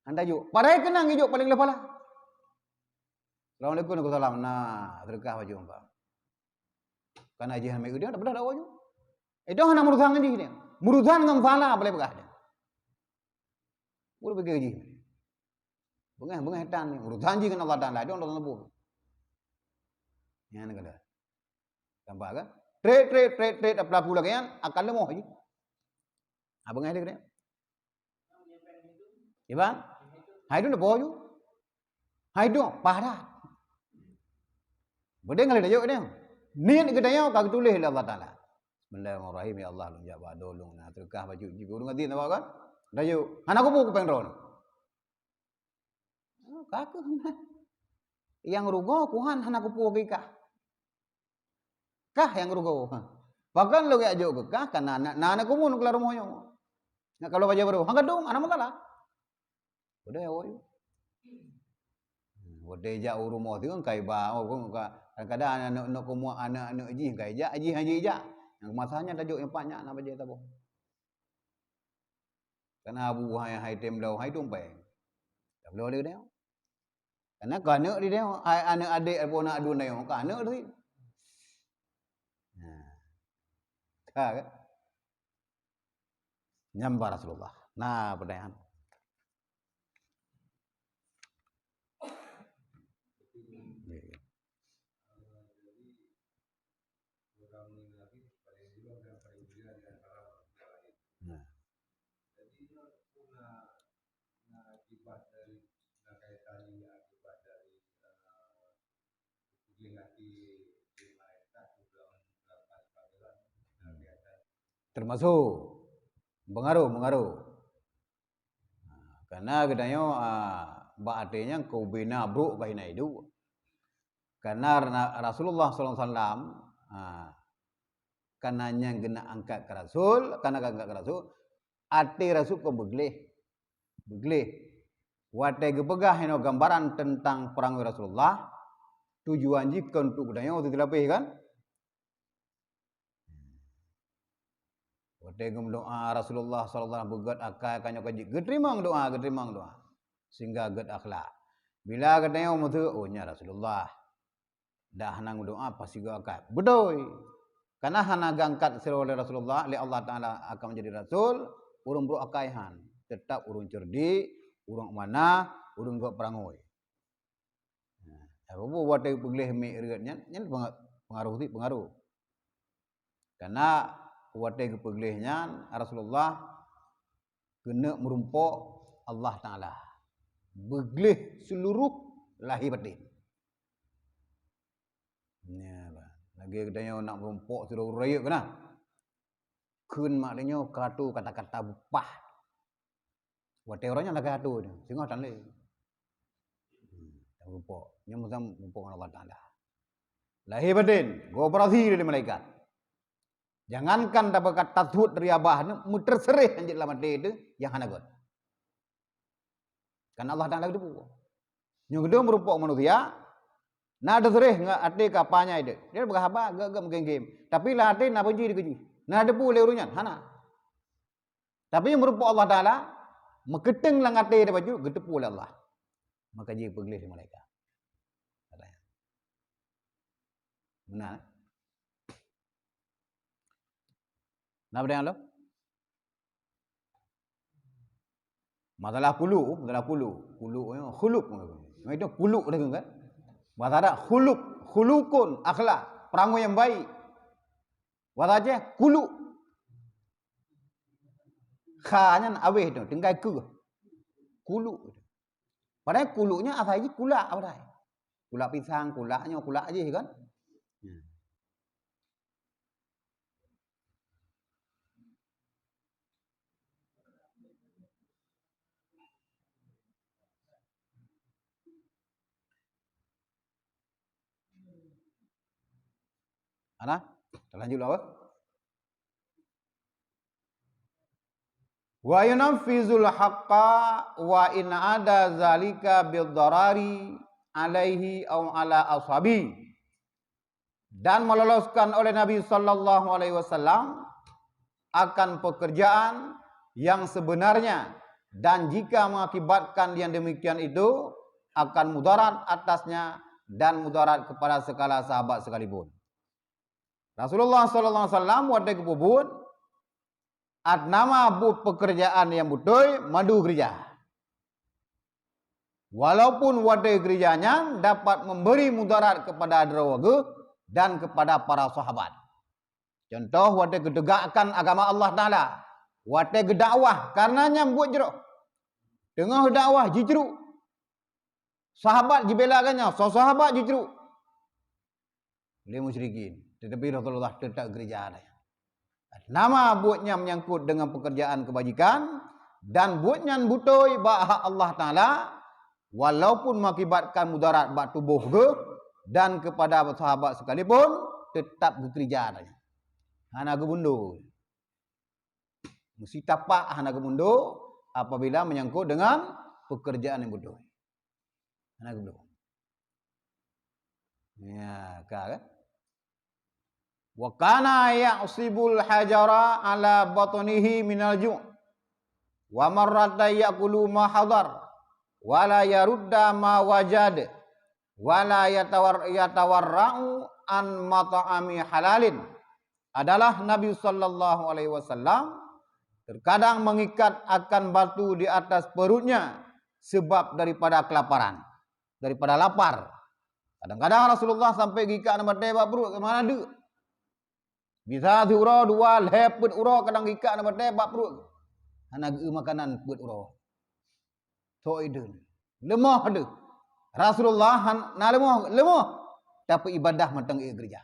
Anda juk. Padahal kena ngijuk paling le fala. Assalamualaikum warahmatullahi wabarakatuh. Nah, terkah baju hangpa. Kan haji hamil dia tak benar baju. Itu hana muruthan ngaji dia. Muruthan ngam fala boleh pegah dia. Boleh pergi haji. Bengah hitan ni. Muruthan ji kan Allah Taala dia orang lembu. Yang kata. Nampak kan? Trade pelaku lagi kan akan lemah haji. Abang ada kena. Iban? Hai tu nak baju. Hai tu padat. Benda ngalih tajuk dia. Niat kedaya kau tulis oleh Allah Taala. Bismillahirrahmanirrahim ya Allah lunjak ba dolong nah terkah baju ji guru ngati nampak kan? Tajuk. Anak aku peng ron. Kaku. Yang rugo kuhan anak aku kah. Kah yang rugo. Bahkan lo ke ajuk ke kah kan anak aku mun keluar rumahnya. Nak kalau baca baru. Hang kadung anak masalah. Udah ya woy. Wade ja rumah tu kan kai ba kadang-kadang anak kumua anak ji kai ja haji ja. Yang masanya tajuk yang banyak nak baca tak apa. Karena abu hai tem lau hai tumpai. Tak boleh dia. Karena kan anak dia anak adik apa nak adu dia kan anak tu. Nah. Kan? Nyambar Rasulullah. Nah, pertanyaan. Termasuk mengaruh. Karena katanya artinya kau bina bro kahina itu. Karena Rasulullah SAW karena yang kena angkat ke Rasul, karena angkat ke Rasul, arti Rasul kau begleh. Watai gepegah ino gambaran tentang perang Rasulullah, tujuan jika untuk katanya waktu dilapih kan? Watai doa Rasulullah SAW begat akal kanyo kaji getrimang doa. Sehingga get akhlak. Bila katanya mutu ohnya Rasulullah. Dah hanang doa pasti go akal. Bedoy. Karena hana gangkat sira oleh Rasulullah li Allah Taala akan menjadi rasul, urung bro akaihan. Tetap urung cerdik, urung mana, urung go perangoi. Nah, apa watai pegleh mi regatnya nyen pengaruh. Karena watai kepeglehnya Rasulullah kena merumpok Allah Ta'ala. Begleh seluruh lahir batin. Ya, lagi katanya nak merumpok seluruh rakyat kena. Kun maknanya katu kata-kata bupah. Watai orangnya nak katu dia. Sehingga tak boleh. Merumpok. Yang macam merumpok Allah Ta'ala. Lahir batin. Kooperasi dari malaikat. Jangankan dapat kata tuhut dari abah mu terserih anjir dalam hati itu yang hanagot. Kan Allah Taala itu pun. Yang kedua merupakan manusia. Nah terserih enggak hati kapanya itu. Dia berapa gak game. Tapi lah hati nak puji dikeji. Nah ada pun leurunyan hana. Tapi yang merupakan Allah Taala meketeng lang hati dia baju getepu oleh Allah. maka dia pergelis di malaikat. Katanya. Benar. Nak dengar lo? Masalah pulu, khuluk. Itu puluk dah kan? Masalah khulukun, akhlak, perangai yang baik. Masalah kuluk. Kha-nya awih tu, tinggal ke. Kuluk. Padahal kuluknya asalnya kulak apa dah? Kulak pisang, kulaknya kulak aje kan? Ana, lanjut lah. Wa yunaffizul haqqa wa in ada zalika bid-darari alaihi aw ala ashabi. Dan meloloskan oleh Nabi sallallahu alaihi wasallam akan pekerjaan yang sebenarnya, dan jika mengakibatkan yang demikian itu akan mudarat atasnya dan mudarat kepada segala sahabat sekalipun. Rasulullah sallallahu alaihi wasallam wadai kebubut at nama but pekerjaan yang betul madu gereja. Walaupun wadai gerejanya dapat memberi mudarat kepada derawaga dan kepada para sahabat. Contoh wadai gedegakkan agama Allah Taala, wadai gedakwah karenanya buat jeruk. Tengah dakwah jijruk. Sahabat dibelakannya, sahabat jijruk. Oleh musyrikin. Tetapi Rasulullah tetap gereja ada. Nama buatnya menyangkut dengan pekerjaan kebajikan dan buatnya butoi bahak Allah Taala walaupun mengakibatkan mudarat bak tubuh ke dan kepada sahabat sekalipun tetap gereja ada. Hana gebundo. Mesti tapak hana gebundo apabila menyangkut dengan pekerjaan yang butoi. Hana gebundo. Ya, kan? Wa kana ya'sibul hajara ala batnihi minal ju' wa marrata yaqulu ma hadar wa la yarudda ma wajad wa la yatawarra'u an mat'ami halalin. Adalah Nabi sallallahu alaihi wasallam terkadang mengikat akan batu di atas perutnya sebab daripada kelaparan, daripada lapar. Kadang-kadang Rasulullah sampai gikat nama tebak perut ke mana ada. Bisa diurau dua lepet urau kadang ikat nama tebak perut. Anak makanan buat urau. So itu. Lemah ada. Rasulullah na lemah. Tapi ibadah matang gereja.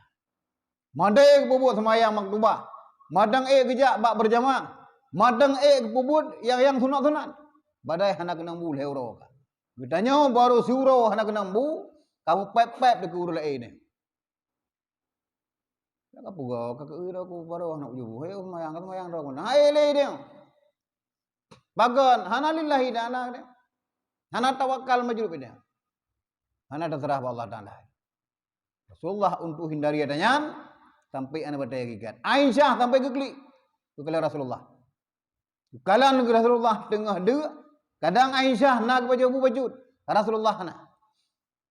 Madai bubut semayang maktubah. Madang gereja bak berjamaah. Madang bubut yang sunat-sunat. Badai anak kena bu le urau. Ditanya baru si urau anak kena bu, kamu pep-pep dekat urau ni. Apa gua kakak aku baru nak uju. Hei semayang dah. Hai le dia. Bagan hana lillahi ta'ala dia. Hana tawakal majrub dia. Hana terserah Allah Taala. Rasulullah untuk hindari adanya sampai ana batai gigat. Aisyah sampai geklik. Kekala Rasulullah. Kalan Rasulullah tengah dia. Kadang Aisyah nak baju. Rasulullah nak.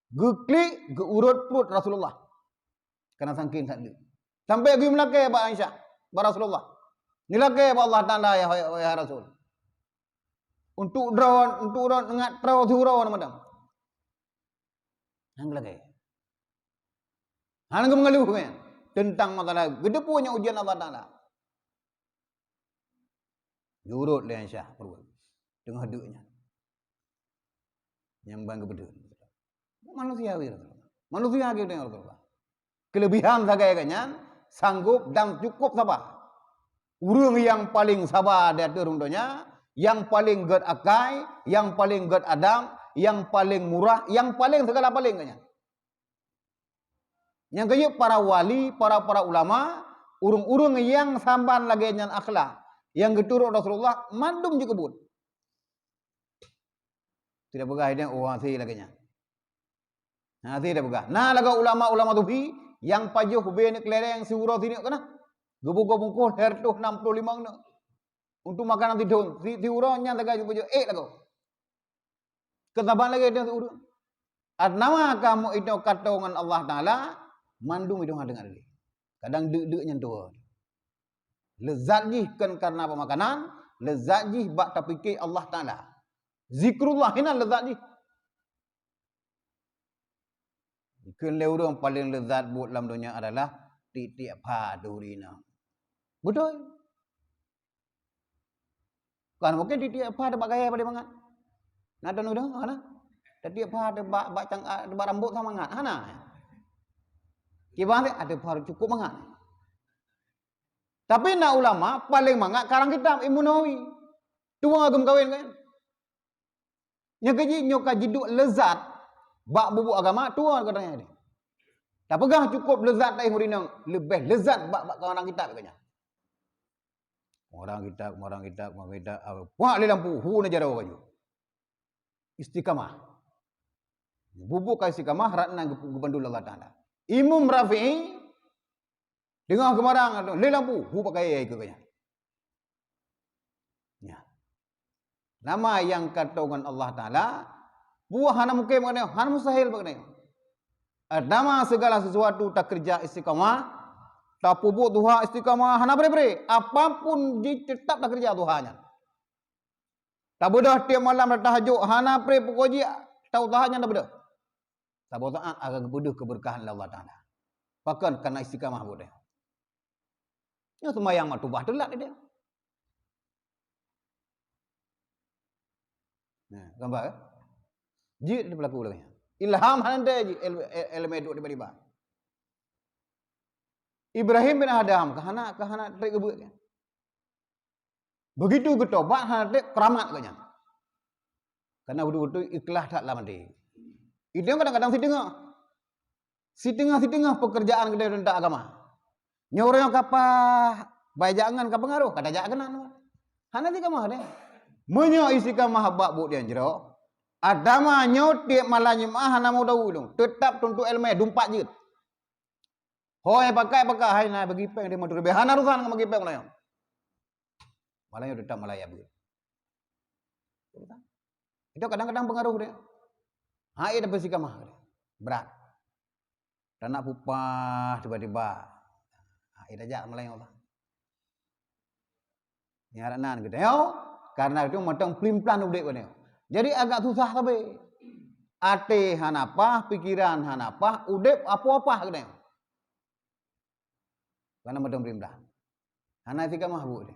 Geklik ke urut perut Rasulullah. Karena saking tak dia. Sampai pergi melakai Pak Aisyah, Pak Rasulullah. Nilakai Pak Allah Taala ya Rasul. Untuk drone ingat trau surau nama dam. Hang lakai. Hang mengeluh kan tentang masalah gede punya ujian Allah Taala. Jurut le Aisyah perut. Tengah deknya. Nyambang ke beduk. Manusia we Rasulullah. Manusia ke dengan Rasulullah. Kelebihan sagainya sanggup dan cukup sabar. Urang yang paling sabar di atas rundonya, yang paling ged akai, yang paling ged adam, yang paling murah, yang paling segala paling kanya. Yang kaya para wali, para ulama, urung-urung yang samban lagi dengan akhlak, yang geturut Rasulullah mandum juga kebun. Tidak begah dia hati lagi nya. Nah, tidak begah. Nah, laga ulama-ulama tuhi yang pajuh benek lereng si urau sini kena. Gebu-gebu hertuh 65 na. Untuk makanan tidur. Si urau nya laga pajuh lagu. Ketaban lagi dia urut. Nama kamu itu kata dengan Allah Taala, mandung itu dengar dia. Kadang dek-deknya tu. Lezat jih kan karena apa makanan, lezat jih bak terfikir Allah Taala. Zikrullah ini lezat jih. Ikan orang paling lezat buat dalam dunia adalah tiap hadurina. Betul. Kan mungkin tiap ada bak gaya pada mangat. Nada udah mana? Tiap ada bak cang bak rambut sama mangat. Hana. Kibang ada baru cukup mangat. Tapi nak ulama paling mangat karang kitab Imam Nawawi. Tua agam kawin kan. Nyoka jiduk lezat bak bubuk agama tua katanya dia. Tak pegang cukup lezat dari murinang, lebih lezat bak orang kitab katanya. Orang kitab. Wah le lampu, hu na jaraw kayo. Istiqamah. Bubuk ka istiqamah ratna gubandul Allah Taala. Imam Rafi'i dengar kemarang le lampu, hu pakai ke katanya. Ya. Nama yang katakan Allah Taala, buah hana mungkin maknanya, hana mustahil maknanya. Nama segala sesuatu tak kerja istiqamah, tak pubuk duha istiqamah, hana beri-beri. Apapun tetap tak kerja duhanya. Tak bodoh tiap malam tahajud, hana beri pokoknya tahu duhanya tak bodoh. Tak bodoh agak bodoh keberkahan Allah Taala. Bahkan karena istiqamah bodoh. Ya sembahyang matubah telat dia. Nah, gambar kan? Jid dia berlaku lagi. Ilham hande ji ilmu duk tiba-tiba. Ibrahim bin Adam kahana trik gebut kan. Begitu bertobat hana trik keramat katnya. Karena betul-betul ikhlas tak lama dia. Itu kadang-kadang si tengah pekerjaan kedai tentang agama. Nyorang kapah bajangan ka pengaruh kada jak kenan. Hana ti kamah dia. Menyo isi kamah bak bu dia jero. Adama nyotiap malam Jumaat hana mau dahulu. Tetap tuntut ilmu dumpat je. Hoi pakai hai na bagi peng dia motor be hana urusan bagi peng malayang. Malayang tetap Malaya begitu. Itu kadang-kadang pengaruh dia. Hai dapat sikamah dia. Berat. Dan nak pupah tiba-tiba. Hai dajak malayang Allah. Ni haranan gitu. Karena itu matang plim-plan udik dia. Jadi agak susah tapi ate hanapah, pikiran hanapah, udep apa-apa kena. Karena madam berimbang. Hana tika mahbub dia.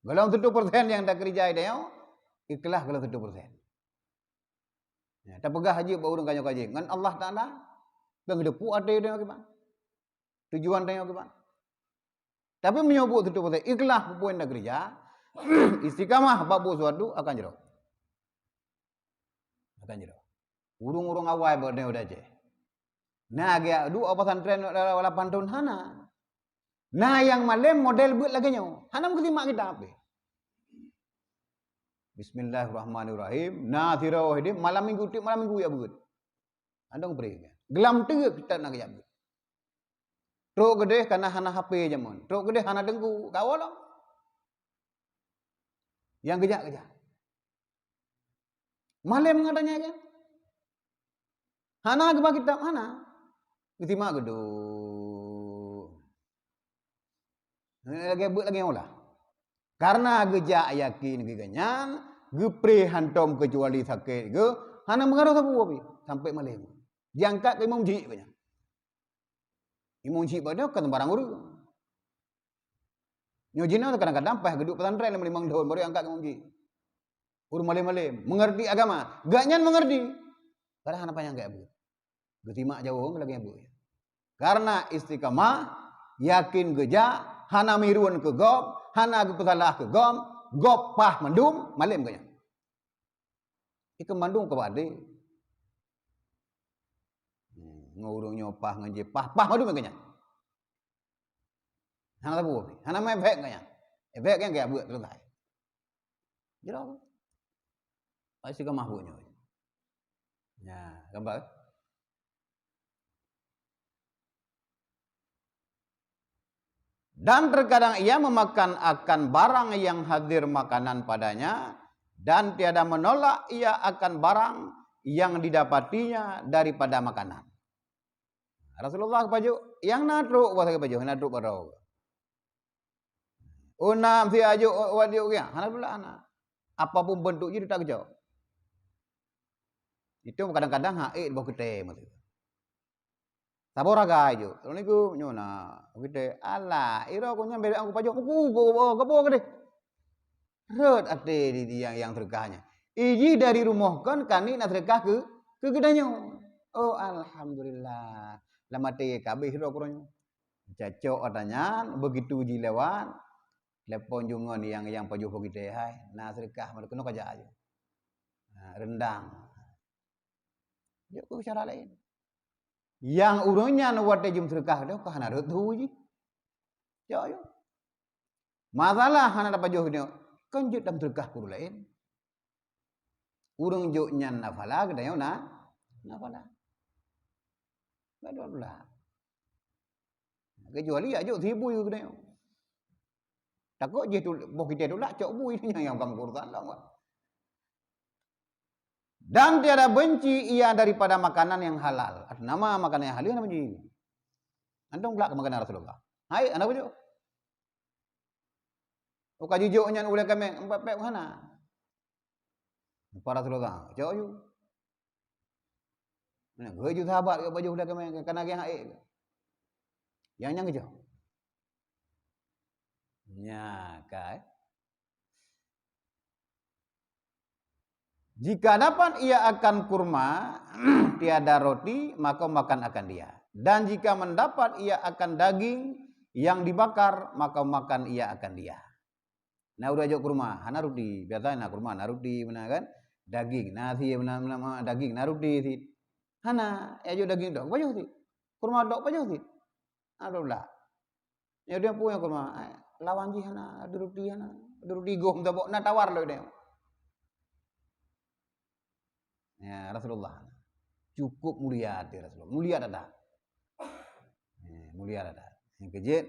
Kalau 70% yang tak kerja dia, ikhlas kalau 70%. Ya, tak pegah haji buat urang kanyo kaji. Ngan Allah Taala bang depu ate dia ke bang. Tujuan dia ke bang. Tapi menyebut 70%, ikhlas poin tak kerja, istiqamah babu suatu akan jero. Akan jero. Urung-urung awai buat dia udah je. Nah, dia dua pesantren wala pantun hana. Nah, yang malam model buat lagi nyo. Hana mesti mak kita apa? Bismillahirrahmanirrahim. Nah, tirau ini malam minggu ya buat. Anda beri. Gelam tegak kita nak ya buat. Truk gede karena hana HP jaman. Truk gede hana dengku kawal. Yang gejak. Malam ngadanya kan? Hana ke kitab hana? Ketima gedo. Lagi buat lagi olah. Karena gejak yakin geganyan, gepre hantom kecuali sakit ge, hana mengaruh sapu sampai malam. Diangkat ke Imam Ji banyak. Imam Ji pada kan barang urut. Nyojina kadang-kadang pas geduk pesantren 5 tahun baru angkat ke Imam Ji. Urut malam-malam mengerti agama, gaknyan mengerti. Karena hana panjang gak bu. Getimak jauh lagi bu. Karena istiqamah, yakin geja, hana miruan ke gop, hana ke pesalah ke gop pah mandum malam gaknya. Ikan mandum ke bade. Ngurung nyopah ngejepah pah mandum gaknya. Hana tabu, hana main efek gaknya. Efek yang gak buat selesai. Jero. Pasti ke mahbubnya. Ya, gambar. Dan terkadang ia memakan akan barang yang hadir makanan padanya dan tiada menolak ia akan barang yang didapatinya daripada makanan. Rasulullah kepajuk yang nadruk bahasa kepajuk nadruk barau. Unam si ajuk wadiuk ya, hana pula anak. Apapun bentuknya dia tak kejauh. Itu kadang-kadang haid bawa kita mesti. Sabor raga aja. Kalau niku nyona kita Allah, ira aku nyambe aku pajuk aku gapo gede. Red ate di yang terkahnya. Iji dari rumah kan kani nak terkah ke gedanya. Oh alhamdulillah. Lama te kabeh ira kurang. Cacok adanya begitu uji lewat lepon jungon yang pajuh kita hai. Nah sedekah mereka kena kerja aja. Nah, rendang. Yuk ke cara lain. Yang urangnya nuwat jum sedekah dah kahana retu ji. Yo. Masalah hana dapat pajuh ni kan jet dalam sedekah kudu lain. Urang joknya nafala ke dayo nafala. Badul lah. Kecuali ajuk tibu you kena. Takut je tu boh kita tu lah cok bui yang kamu Quran lah. Dan tiada benci ia daripada makanan yang halal. Nama makanan yang halal nama benci. Antum belak ke makanan Rasulullah. Hai, anak bujuk. Uka jujuknya ulai kami empat pek mana? Para Rasulullah, cok you. Mana geju sahabat ke baju ulai kami kena yang hai. Yang kejauh. Ya, kai. Jika dapat ia akan kurma, tiada roti, maka makan akan dia. Dan jika mendapat ia akan daging yang dibakar, maka makan ia akan dia. Nah udah jauh kurma, hana roti. Biasanya kurma, hana roti, mana kan? Daging, nasi, mana daging, hana roti sih. Hana, ya jauh daging dok, apa sih? Kurma dok, apa sih? Aduh lah. Ya dia punya kurma. Lawan jihana, ada roti gom tak nak tawar loh dia. Ya Rasulullah. Cukup mulia hati Rasulullah. Mulia ada. Mulia ada. Yang kejit,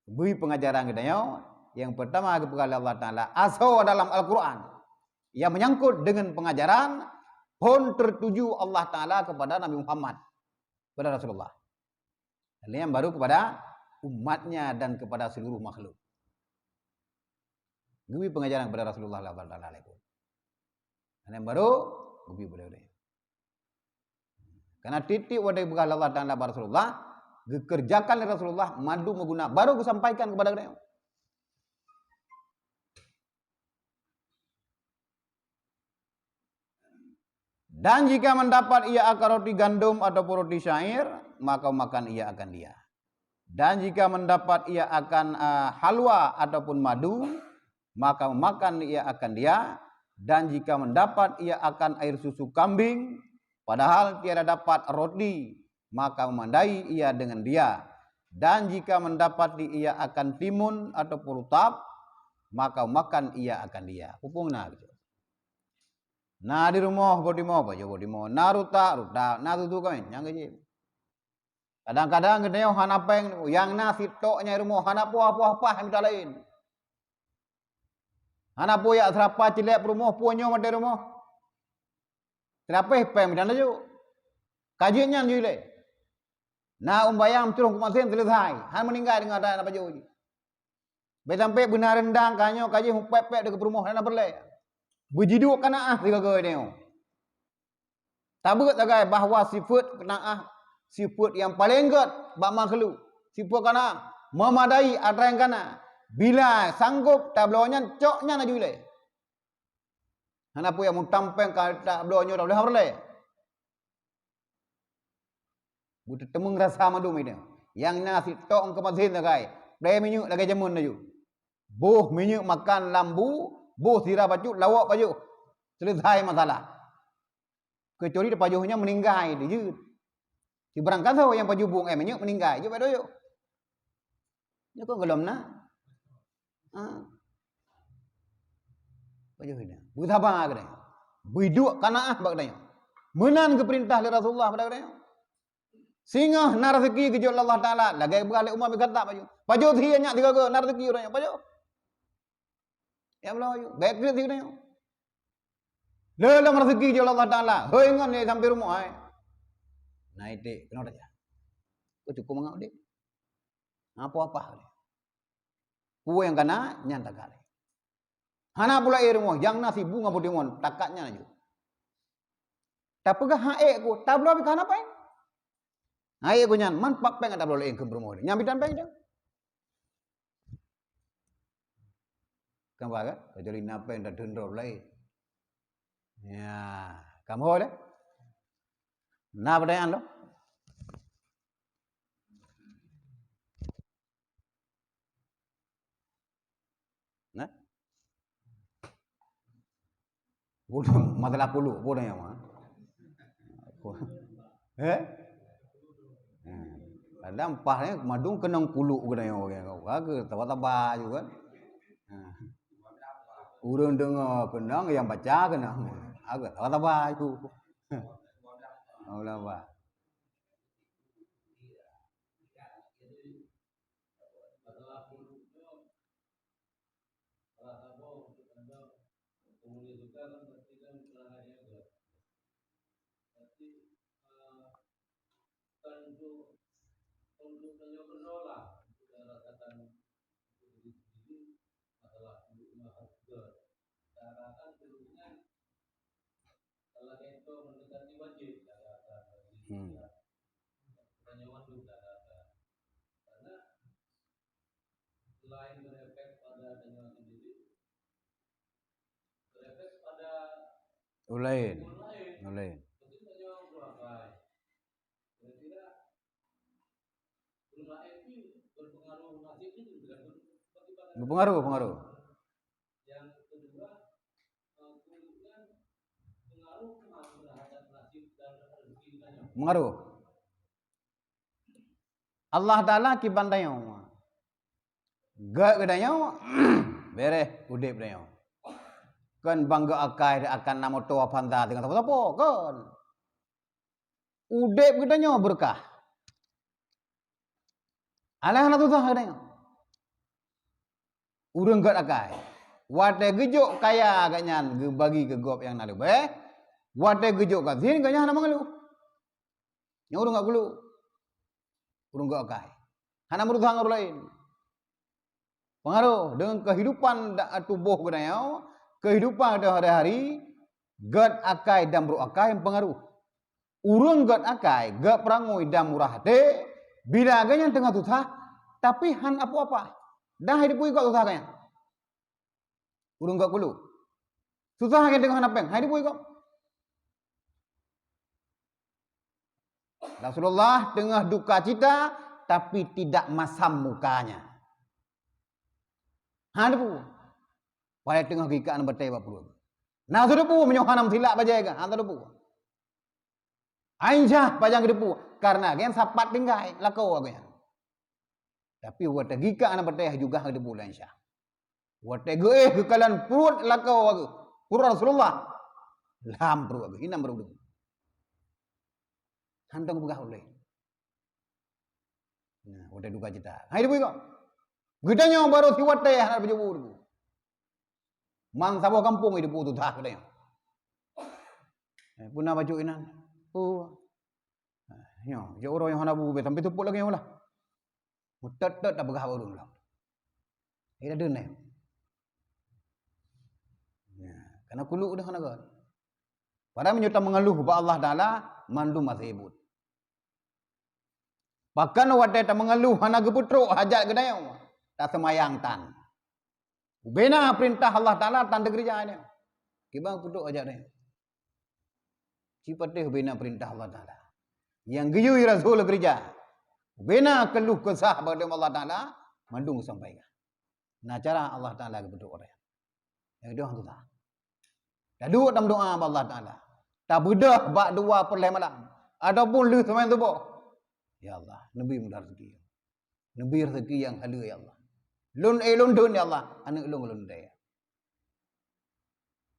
beri pengajaran kita yang pertama kepada Allah Taala asal dalam Al-Quran yang menyangkut dengan pengajaran pun tertuju Allah Taala kepada Nabi Muhammad, kepada Rasulullah. Dan yang baru kepada umatnya dan kepada seluruh makhluk. Gui pengajaran kepada Rasulullah sallallahu alaihi wasallam. Dan yang baru gui boleh. Karena titik wadai bekal Allah Taala Rasulullah, dikerjakan oleh Rasulullah madu mengguna baru kusampaikan kepada kalian. Dan jika mendapat ia akar roti gandum atau roti syair, maka makan ia akan dia. Dan jika mendapat ia akan halwa ataupun madu, maka makan ia akan dia. Dan jika mendapat ia akan air susu kambing, padahal tiada dapat roti, maka memandai ia dengan dia. Dan jika mendapat ia akan timun ataupun rutab, maka makan ia akan dia. Hubungnya gitu. Nah di rumah kau di mau apa? Kau di mau naruta, nah tu kan yang kecil. Kadang-kadang kita yang hana peng, yang nasi toknya rumah hana puah-puah apa minta lain. Hana puah serapa cilek rumah punya mati rumah. Kenapa peng minta laju? Kajiannya juga. Nah bayang turun ke mesin selesai. Han meninggal dengan ada apa jauh. Sampai benar rendang kanyo kaji pepek dekat rumah hana berlai. Berjiduk kanaah tiga ni. Tabut tagai bahawa sifat kanaah sifat yang paling gut bak makhluk. Sifat kanaah memadai ada yang kana. Bila sanggup tablonya coknya na jule. Hana pu yang mutampeng ka tablonya dah boleh berlai. Buat temung rasa madu ini. Yang nasi tok ke mesin tagai. Play minyak lagi jamun laju. Boh minyak makan lambu. Boh sirah baju, lawak baju. Selesai masalah. Kecuali pajuhnya meninggal. Dia si berangkat tahu yang baju bung minyak meninggal. Jom ada yuk. Ini kok gelom nak? Baju ini. Buat apa agaknya? Biduk kanaah bagdanya. Menan ke perintah dari Rasulullah pada agaknya. Singa nar rezeki ke Allah Taala. Lagi balik umat berkata baju. Baju thianya tiga ke nar rezeki orangnya baju. Ya Allah, baik dia tidak. Dalam rezeki je Allah Taala. Hei ngan ni sampai rumah ai. Naik dik kena aja. Kau cukup mengau dik. Apa-apa dia. Kue yang kena nyanta kali. Hana pula air rumah yang nasi bunga bodemon takatnya aja. Tapi gak hae ku, tak boleh kana apa? Hae ku nyan man pak peng tak boleh ke rumah. Nyambitan peng dah. Kan ba ga? Kecuali napa yang dah dendro lain. Ya, kamu ada? Nah pertanyaan lo? Nah? Bodoh, masalah pulu, bodoh yang mana? Kadang pahnya madung kenang pulu kena yang orang kau. Tawa-tawa juga. Urang dengar kenang yang baca kenang. Agak tawa-tawa itu. Allah bah. Selain berefek pada danau sendiri, berefek pada Lain. Mungkin danau berakai. Kira-kira jumlah itu berpengaruh nasib itu bagaimana? Berpengaruh. Yang kedua, kulitnya pengaruh terhadap nasib dan rezeki danau. Pengaruh. Allah Taala kiban danau. Gak kedanya, beres udip dia. Kan bangga akai akan nama tua panda dengan apa-apa kan. Udip kedanya berkah. Alah nak tu kedanya. Urang gak akai. Wate gejuk kaya agaknya bagi ke gop yang nalu be. Wate gejuk kat sini agaknya hana mengeluh. Yang urang gak gelu. Urang gak akai. Hana menurut hang orang lain. Pengaruh dengan kehidupan tubuh kita, kehidupan kita hari-hari, gad akai dan bro akai yang pengaruh. Urang gad akai, gad perangoi dan murah hati, bila agaknya tengah tutah, tapi han apa-apa. Dah hidup ikut tutah agaknya. Urang gad kulu. Susah agaknya tengah napeng, hidup ikut. Rasulullah tengah duka cita, tapi tidak masam mukanya. Handu pada tengah gikaan bertai bapulu. Nah sudah pu menyohanam silap bajaga. Hantu pu. Ainjah pajang depu karena gen sapat tinggai lakau agaknya. Tapi wata gikaan bertai juga depu lansya. Wata ge kekalan perut lakau aga. Perut Rasulullah. Lam perut aga. Hinam perut. Hantang begah oleh. Nah, wata duka cita. Hai depu kau. Gedanya baru siwate nak berjubur tu. Man sabo kampung itu putu dah gedanya. Punah baju inan. Yo, je orang yang hana bu be sampai tupuk lagi lah. Mutat tak begah baru lah. Ida denai. Ya, karena kulu dah hana kan. Pada menyuta mengeluh ba Allah Taala mandu masibut. Bahkan wate ta mengeluh hana geputruk hajat gedanya. Tak semayang tan. Bina perintah Allah Ta'ala tanda gereja ni. Kibang kuduk aja ni. Cipatih bina perintah Allah Ta'ala. Yang giyui Rasul gereja. Bina keluh kesah pada Allah Ta'ala. Mandung sampaikan. Nah cara Allah Ta'ala kebuduk orang. Yang doa tu tak. Dah duduk dalam doa Allah Ta'ala. Tak bedah bak dua perlai malam. Ataupun lu semain tu bo. Ya Allah. Nabi mudah rezeki. Nabi rezeki yang halus ya Allah. Lun dun ya Allah, anak lun daya.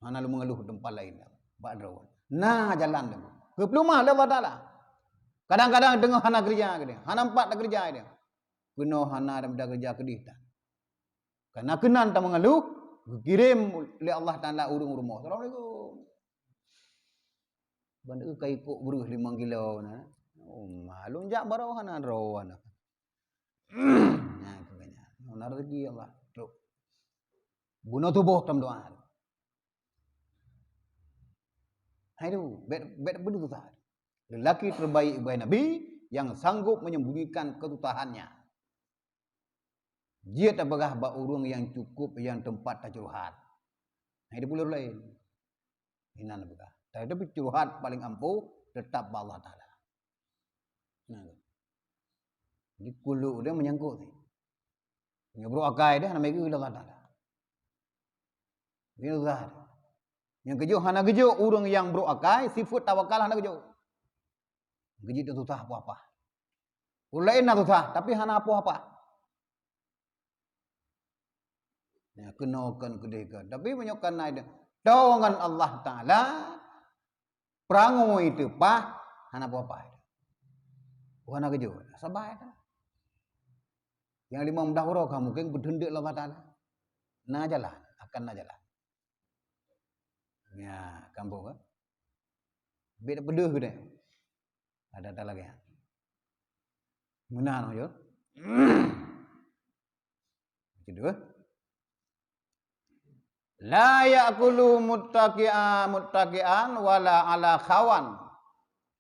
Mana lu mengeluh tempat lain ya Allah. Bak drawan. Nah jalan dia. Keplumah Allah Taala. Kadang-kadang dengar hana kerja ke dia. Hana empat dah kerja dia. Kena hana dah kerja ke dia. Karena kenan tak mengeluh, kirim oleh Allah Taala urung rumah. Assalamualaikum. Ban kai kok beruh 5 kilo na. Oh, malum jak baro hana rawan. Nah, kebanya. Nah, rezeki Allah. Tuh. Guna tubuh dalam doa. Aduh, bet bedu tu. Lelaki terbaik ibu Nabi yang sanggup menyembunyikan ketutahannya. Dia tak begah ba urung yang cukup yang tempat tak curhat. Nah, itu pula lain. Ina begah. Tapi curhat paling ampuh tetap Allah Taala. Nah. Jadi kulu dia menyangkut ni. Nyebro akai dia nama itu Allah Taala. Ini zahir. Yang kejo hana kejo urang yang bro akai sifat tawakal hana kejo. Kejo tu tah apa-apa. Ulain na tu tah tapi hana apa-apa. Ya kenakan kedeka. Tapi menyokan naik dia. Dengan Allah Taala perangu itu pah hana apa-apa. Hana kejo. Sabar dah. Yang 5 dahura kamu mungkin berhendak Allah Taala. Na jalan, akan na jalan. Ya, kampung kan. Beda peduh ke dia. Ada lagi. Menahan aja. Kedua. La ya'kulu muttaqi'an wala ala khawan.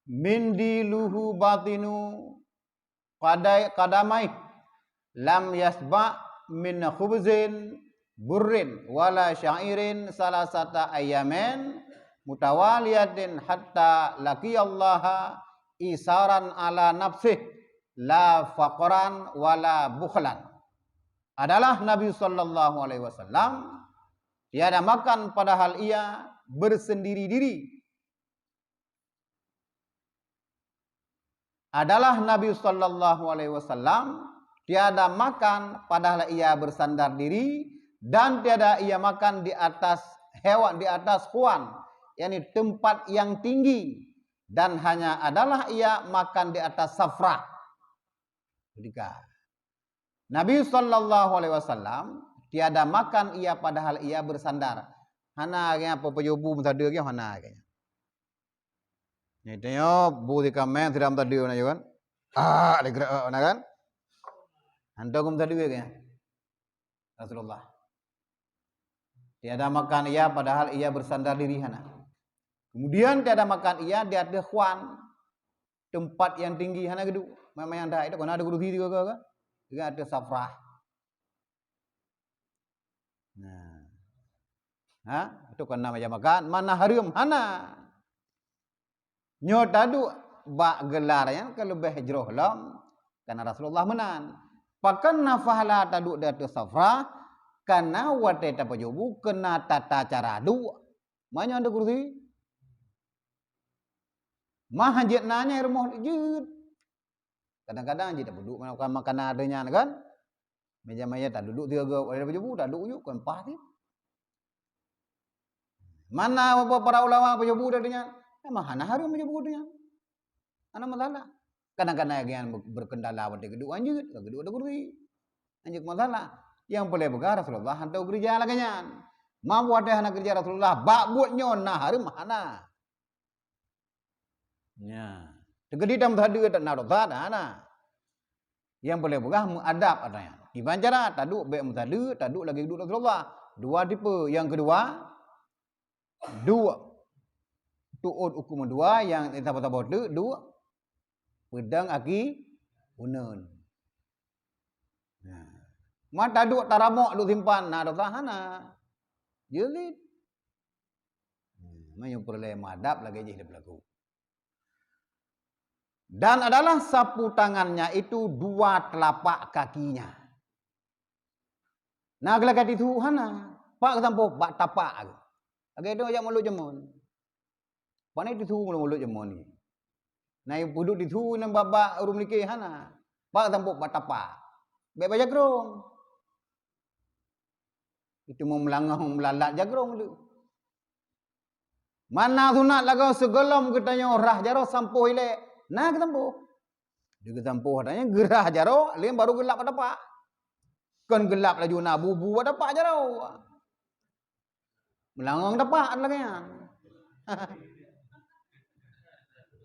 Min diluhu batinu qadamai lam yasba min khubzin burrin wala syairin salasata ayamen mutawaliyatin hatta laqiyallaha isaran ala nafsih la faqran wala bukhlan. Adalah Nabi sallallahu alaihi wasallam tiada makan padahal ia bersendiri-diri. Adalah Nabi sallallahu alaihi wasallam tiada makan padahal ia bersandar diri. Dan tiada ia makan di atas hewan, di atas huan, yakni tempat yang tinggi. Dan hanya adalah ia makan di atas safrah. Ketika Nabi SAW tiada makan ia padahal ia bersandar. Hana kaya apa pejubu mutade kaya hana kaya. Ni tengok bu di kamen tidak mutade na kan. Ada gerak na kan. Anda kum mutade kaya. Rasulullah. Tiada makan ia padahal ia bersandar diri hana. Kemudian tiada makan ia di atas huan, tempat yang tinggi hana gedu. Memang yang dah itu kan ada guru diri juga ada safrah. Nah, itu kan namanya makan. Mana harum hana. Nyo tadu bak gelarnya ke lebih hijrah lam karena Rasulullah menan. Pakan nafahala tadu di atas safrah. Karena wate tapajubu kena tata cara dua. Mana ada kursi? Mah jet nanya rumah jut. Kadang-kadang kita duduk makan adanya kan. Meja-meja tak duduk tiga wate tapajubu tak duduk yuk kan pasti. Mana para ulama tapajubu adanya? Emang hana harum tapajubu adanya. Ana masalah. Kadang-kadang yang berkendala wate geduk anjut, geduk ada kursi. Anjut masalah. Yang boleh begar Rasulullah hantar gereja laganya. Mampu ada hana kerja Rasulullah bak buatnya nah harum hana. Ya. Tegedi dam tadi tak nak tak hana. Yang boleh begar adab adanya. Di bancara taduk be mutadu, taduk lagi duduk Rasulullah. Dua tipe. Yang kedua dua tuut hukum dua yang tabat-tabat dua pedang aki unen. Nah. Mata duk taramok duk simpan na dah hana. Jelit. Mayu perle madap lagi je berlaku. Dan adalah sapu tangannya itu 2 telapak kakinya. Nah gelagat itu hana. Pak sampo bak tapak. Agak itu ajak mulut jemun. Panai itu mulut jemun ni. Nah puduk itu nang babak urum niki hana. Pak sampo bak tapak. Baik baca gerong. Itu mau melangang melalat jagrong tu. Mana sunat lagu segelam katanya rah jaro sampo ile. Nah ketampo. Dia ketampo katanya gerah jaro, lem baru gelap pada pak. Kan gelap laju na bubu pada pak jaro. Melangang dapat lagi.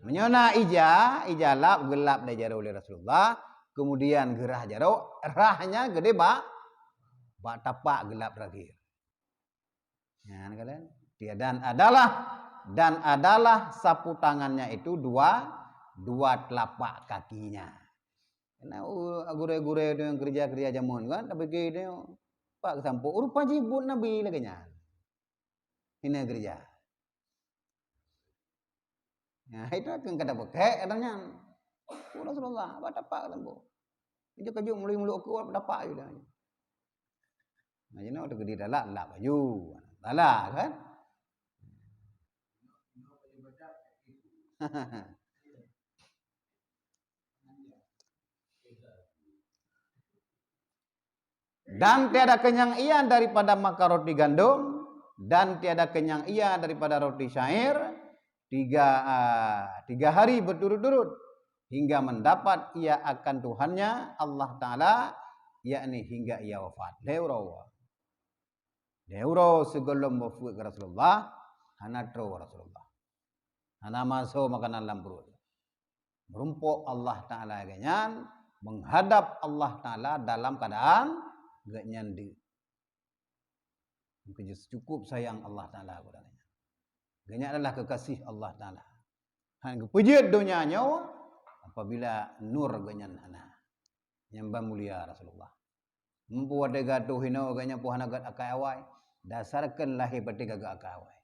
Menyona ijalap gelap dah jaro oleh Rasulullah, kemudian gerah jaro, rahnya gede bak tapak gelap lagi. Ya, kalian. Dan adalah sapu tangannya itu dua telapak kakinya. Karena gure-gure yang kerja jamun kan, tapi dia pak sampo rupa jibun Nabi lagi nya. Ini kerja. Nah, itu akan kata pakai katanya. Rasulullah, apa tapak lembu. Itu kaju mulu-mulu aku apa tapak juga. Nah, jadi nak pergi dalam lah baju. Salah kan? Dan tiada kenyang ia daripada makan roti gandum, dan tiada kenyang ia daripada roti syair 3 hari berturut-turut hingga mendapat ia akan Tuhannya Allah Ta'ala, yakni hingga ia wafat. Deuro sebelum wafat Rasulullah, hana tro Rasulullah. Hana masuk makanan dalam perut. Merumpuk Allah Ta'ala ganyan, menghadap Allah Ta'ala dalam keadaan gak nyandi. Mungkin cukup sayang Allah Ta'ala kepadanya. Ganyan adalah kekasih Allah Ta'ala. Hanya kepejit dunianya apabila nur ganyan hana. Nyamba mulia Rasulullah. Mempuat gaduh hino ganyan puhana gat akai awai. Dasarkan lahir pati gagak akai awai.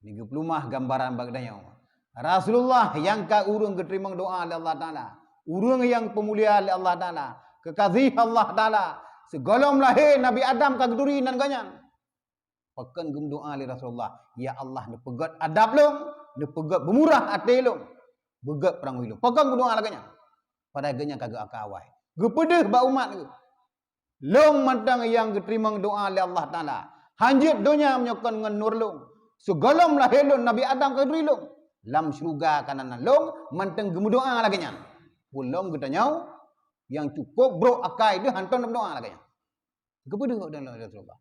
Ini pelumah gambaran bagdanya. Rasulullah yang ka urung keterima doa oleh Allah Ta'ala. Urung yang pemulia oleh Allah Ta'ala. Kekasih Allah Ta'ala. Segolong lahir Nabi Adam kagduri nan ganyan. Pakan gem doa oleh Rasulullah. Ya Allah, ne pegat adab long, ne pegat bermurah hati long. Begat perang wilung. Pakan gem doa laganya. Pada ganyan kagak akawai. Gepedeh ba umat ke. Long mantang yang keterima doa oleh Allah Ta'ala. Hanjit dunia menyokon dengan nur long. Segolong lahir long Nabi Adam kagduri long. Lam syurga kanan long mantang gem doa laganya. Pulong getanyau yang cukup bro akai dia hantar doa laganya. Gepedeh kok dalam Rasulullah.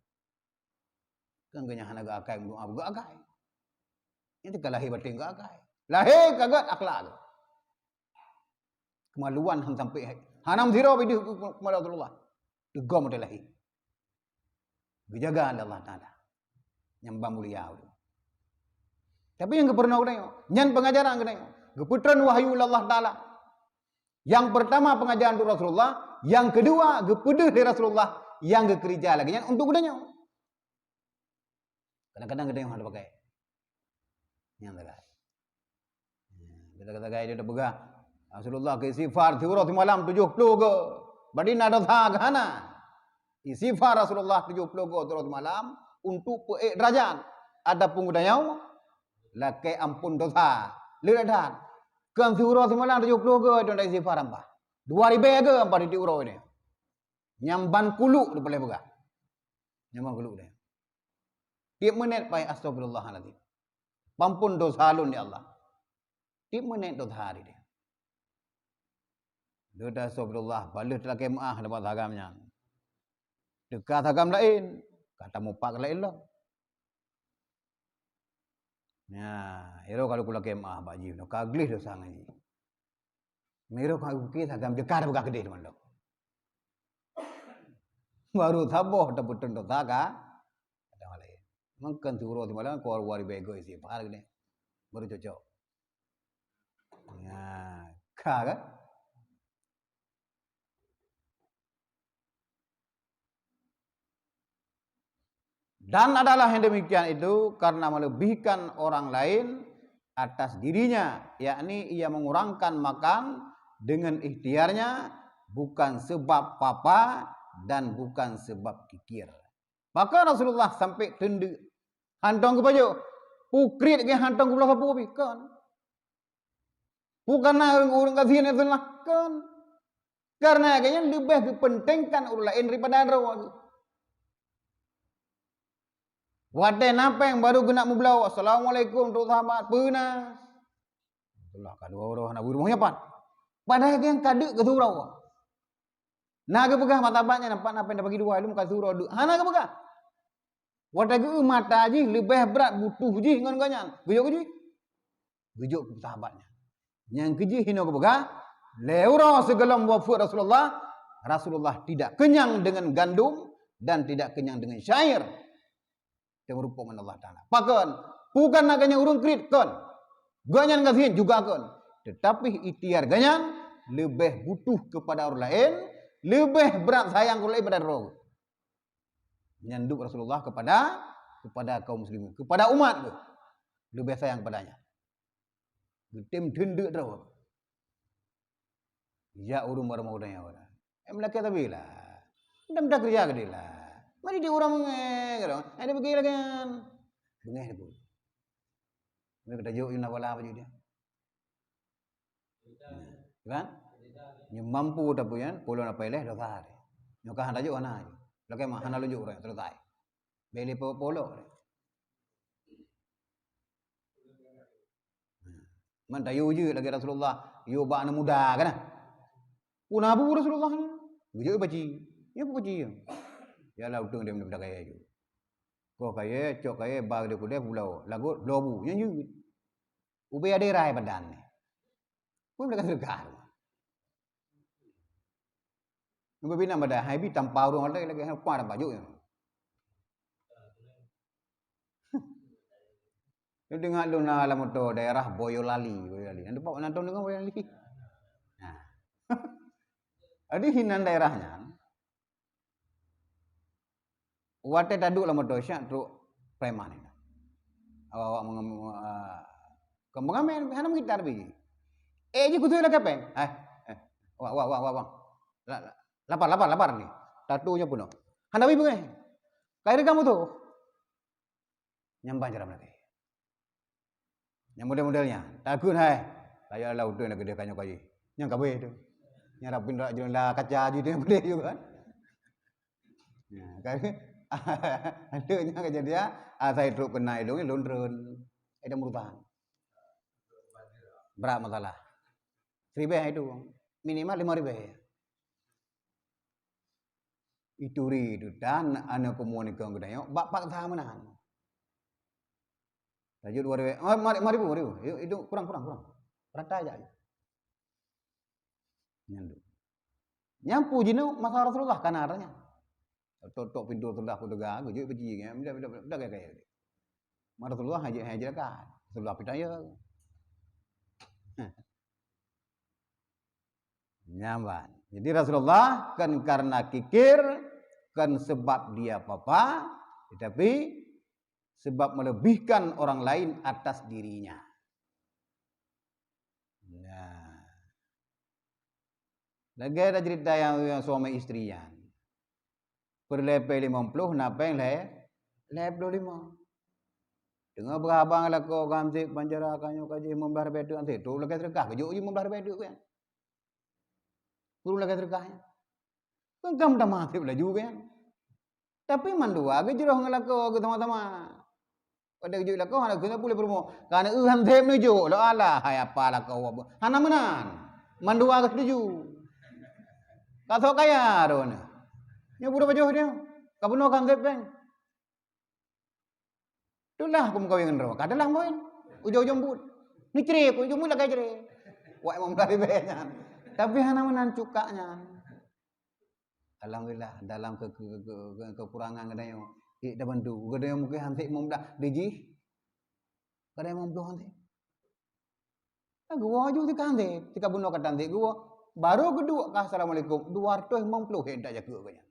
Kan ganyan hanaga akai doa buga akai. Itu kalau lahir batin gak akai. Lahir kagak akhlak. Kemaluan han sampai hanam zero bidi kepada Rasulullah. Tegam dia lahir. Dijaga oleh Allah Ta'ala. Nyamba mulia itu. Tapi yang kepernah kena nyan pengajaran kena geputran wahyu Allah Ta'ala. Yang pertama pengajaran untuk Rasulullah, yang kedua gepedeh dari Rasulullah, yang gekerja lagi nyan untuk kudanya. Kadang-kadang ada yang ada pakai. Yang tak. Kita kata gaya dia dah begah. Rasulullah ke istighfar tiurah di malam 70 ke. Badina dosa ke hana. Istighfar Rasulullah 70 ke tiurah di malam untuk derajat. Ada pengudanya lakai ampun dosa. Lihat kan tiurah di malam 70 ke dia dah istighfar apa? 2000 ke apa di tiurah ini. Nyamban kuluk dia boleh begah. Nyamban kuluk dia. Tiap menit pai astagfirullahaladzim. Pampun dosa alun ya Allah. Tiap menit dosa hari dia. Dosa astagfirullah. Balik telah kemah dapat agamnya. Dekat agam lain. Kata mupak lain lah. Ya, hero kalau kula kemah Pak Ji. Kaglis dosa ngaji. Mero kalau kita agam dekat buka kedai teman dok. Baru taboh dapatun dosa ka. Makan turun di malam keluar wari bego isi par gini baru cocok. Ya, kan? Dan adalah yang demikian itu karena melebihkan orang lain atas dirinya, yakni ia mengurangkan makan dengan ikhtiarnya bukan sebab papa dan bukan sebab kikir. Maka Rasulullah sampai tendu hantong ke baju. Pukrit ke hantong ke belah sapu kan. Bukan orang kasihan itu lah kan. Karena kayaknya lebih dipentingkan orang lain daripada orang. Wadah apa yang baru kena membelau. Assalamualaikum untuk sahabat penas. Itulah kedua orang nak rumahnya pan. Padahal yang kadek ke surau. Nah ke pegah matabatnya nampak apa yang bagi dua ilmu ke surau. Hana ke pegah. Wadah ke mata aja lebih berat butuh je dengan ganyan. Guyok je. Gejuk ke sahabatnya. Yang keji hina ke begah, leura segelam wafat Rasulullah. Rasulullah tidak kenyang dengan gandum dan tidak kenyang dengan syair. Yang merupakan Allah Ta'ala. Pakan, bukan agaknya urung krit kan. Ganyan kasihin juga kan. Tetapi ikhtiar ganyan lebih butuh kepada orang lain, lebih berat sayang kepada pada roh. Menyanduk Rasulullah kepada kaum muslimin, kepada umat tu. Lebih sayang padanya. Getem tenduk terus. Ya urung marah udahnya orang. Melaki tapi lah. Dah kerja ke dia lah. Mari dia orang mengeh gitu. Ada pergi lagi kan. Mengeh tu. Mereka tajuk yang nak wala apa dia. Kan? Yang mampu tapi kan, puluh apa ileh dah sah. Nyokah tajuk mana aja. Lakai mah hana lunjuk orang selesai. Beli polo. Man tayu je lagi Rasulullah. Yo ba anak muda kan? Puna abu Rasulullah ni. Gujuk baci. Ya apa baci? Ya lah utung dia benda kaya je. Kau kaya, cok kaya, bag dia kuda pulau. Lagu lobu yang je. Ubi ada rai badan ni. Pun mereka sedekah. Nunggu bina pada hai bi tanpa orang lagi apa ada baju yang. Lu dengar lu na alam tu daerah Boyolali. Nanti pak nonton dengan Boyolali. Nah. Ada hinan daerahnya. Wate taduk lama tu syak tu preman ini. Awak mengamen hanam gitar bi. Je kutu lah kapeng. Wah. Lapar ni. Tatunya pun. Handa bi bungai. Kairi kamu tu. Nyambang jaram lagi. Yang model-modelnya. Takut hai. Saya lah udah nak gede kanyo kaji. Yang kabe tu. Yang rapin rak jalan lah kaca je tu yang boleh juga kan. Ya, kan. Adanya kejadian saya truk kena hidungnya londron. Ada merupakan. Berat masalah. 1,000 itu. Minimal 5,000. Itu ri itu dan anak komunikasi budaya. Bapak sama mana? Tajud 2,000. Mari. Itu kurang. Rata aja. Nyampu jino masa Rasulullah kan arahnya. Tok pintu sudah aku dega, gujuk biji kan. Dah kayak. Masa Rasulullah haji kan. Rasulullah pitaya. Nyaman. Jadi Rasulullah kan karena kikir, kan sebab dia apa-apa, tetapi sebab melebihkan orang lain atas dirinya. Nah. Lagi ada cerita yang suami istrinya. Perlepai 50, napa yang lep 25. Dengar berabang lah kau gamzik panjara kanyo kaji membar bedu nanti tu lagi terkah kejuk je membar bedu kan. Guru lagi terkahnya. Kan dah mati pula juga kan. Tapi mandua ke jurah ngelako ke sama-sama. Pada kejuk lah kau ada kena boleh promo. Karena hantem nuju lo Allah hai apa lah kau. Hana menan. Mandua ke setuju. Kata kaya dona. Nya budak baju dia. Kabuno kan sepeng. Itulah aku kawin dengan roh. Kadalah moin. Ujung-ujung but. Ni cerip, ujung mula kaya cerip. Wak emang dari banyak. Tapi hana menan cukaknya. Alhamdulillah dalam kekurangan kadang yang dah bantu. Kadang yang mungkin hantik memdah diji. Kadang yang memdah hantik. Gua juga hantik. Tika bunuh kata hantik gua. Baru kedua assalamualaikum 250 hendak jaga banyak.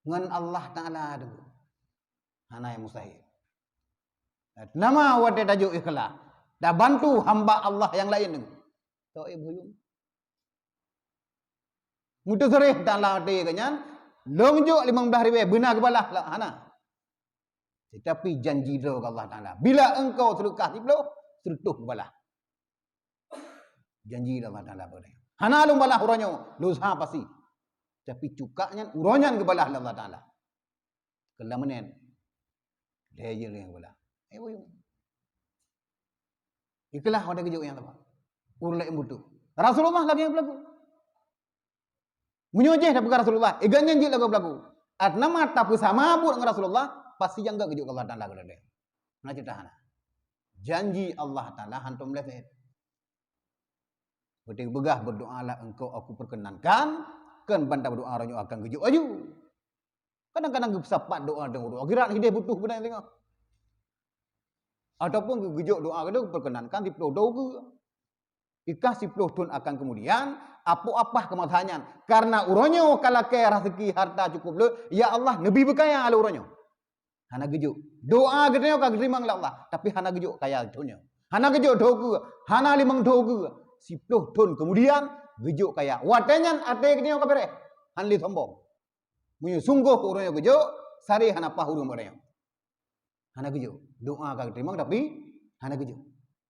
Dengan Allah Taala tu. Hana yang mustahil. Nama wate tajuk ikhlas. Dah bantu hamba Allah yang lain tu. So ibu. Mutu serih tak lah hati kanyan. Longjuk 15,000 benar kebalah lah hana. Tetapi janji dah Allah Taala. Bila engkau sedekah 10, serutuh kebalah. Janji dah Allah Taala pada. Hana lum balah uranyo, lusa pasti. Tapi cukaknya uranyan kebalah Allah Taala. Kelamanen. Dia je yang kebalah. Ibu. Itulah ada kejuk yang apa? Urut yang butuh. Rasulullah lagi yang berlaku. Menyojeh dah perkara Rasulullah. Ganyan je lagu berlaku. At nama tapi sama pun dengan Rasulullah pasti jangka kejuk Allah Taala kepada dia. Mana cerita hana. Janji Allah Ta'ala hantum lefet. Berarti begah berdoalah engkau aku perkenankan. Kan bantah berdoa orang akan gejuk aju. Kadang-kadang sapat doa dengan doa. Kira hidup butuh benar tengok. Ataupun gejuk doa kedua perkenankan di peluh doa ke. Dikasih peluh tun akan kemudian apa-apa kemathanyan. Karena uronyo kalau kaya rezeki harta cukup le, ya Allah lebih berkaya ala uronyo. Hana gejuk. Doa gedenya ka terima oleh Allah, tapi hana gejuk kaya dunia. Hana gejuk doa, hana limang doa. Si peluh tun kemudian gejuk kaya. Watenyan ate gedenya ka bere. Han li sombong. Munyo sungguh uronyo gejuk, sari hana pah urung uronyo. Hana gejuk. Doa ka terima tapi hana gejuk.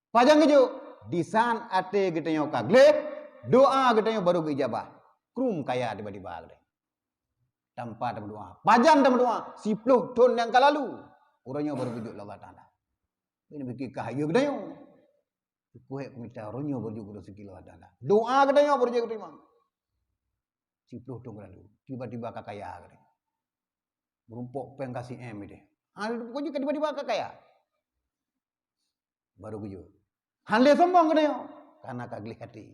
Pajang gejuk. Disan ate gedenya ka glek, doa gedenya baru ijabah. Krum kaya tiba-tiba gedenya. Tanpa ada berdoa. Pajan ada berdoa. 10 tahun yang lalu. Orangnya baru wujud Allah Ta'ala. Ini bikin kahaya gedanya. Kuih kumita orangnya baru wujud rezeki Allah Ta'ala. Doa gedanya baru wujud terima. 10 tahun lalu. Tiba-tiba kakaya gedanya. Berumpuk peng kasih M ini. Pokoknya tiba-tiba kakaya. Baru wujud. Handle sombong gedanya. Karena kagli hati.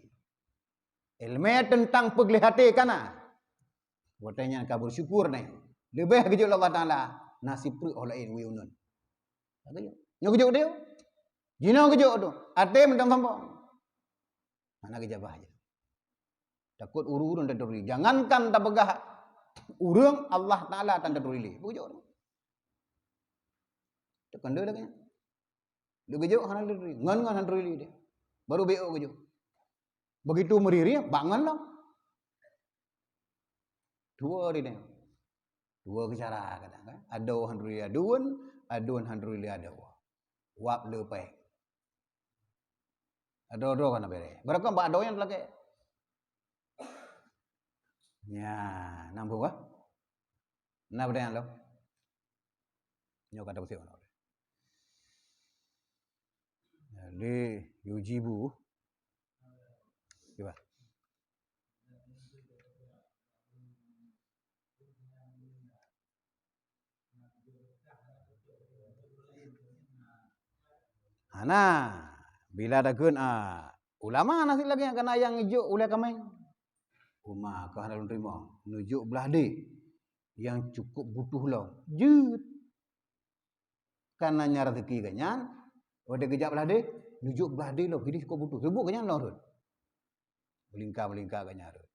Ilmu tentang pegli hati kana. Watanya ka bersyukur nih. Lebih kejut Allah Taala nasib perut oleh ini wiunun. Katanya, nyo kejut dia. Jino kejut tu. Ate mentang sombong. Mana kejabah aja. Takut urun dan teruri. Jangankan tak begah urang Allah Taala tan teruri. Kejut. Tekan dia lagi. Dia kejut hana teruri. Ngan hana teruri dia. Baru beo kejut. Begitu meriri banganlah. Dua dia. Dua cara kadang kan. Ado handruli adun handruli ado. Wap lepai. Ado kan bere. Berapa mbak ado yang lagi? Ya, nampu ah. Nah berdaya lo. Nyo kata bersih ono. Jadi yujibu. Coba. Nah, bila ada gun ulama nasi lagi yang kena yang ijuk oleh kami. Umah kau hendak terima nujuk belah de yang cukup butuh lo. Jut. Karena nyara rezeki kanyan, ada kejap belah de nujuk belah de lo, jadi cukup butuh. Sebut kanyan lo rut. Melingkar kanyan rut.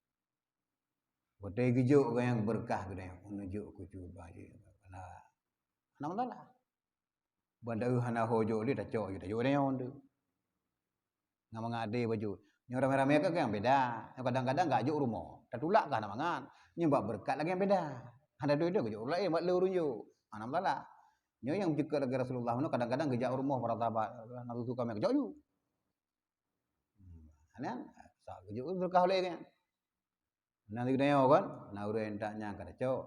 Ada kejuk yang berkah kanyan, nujuk kucu baju. Nah, mana? Banda hana hojo dia dah cok kita. Jo dia on tu. Ngam ngade baju. Yang ramai-ramai kan yang beda. Yang kadang-kadang enggak juk rumah. Tatulak kan mangan. Nyembak berkat lagi yang beda. Ada duit dia juk lain buat lurun jo. Mana malah. Nyo yang jika lagi Rasulullah itu kadang-kadang gejak rumah para sahabat. Nabi suka mek gejak ju. Anan sa gejak berkah oleh kan. Nanti dia kan, nah udah entaknya kada cok.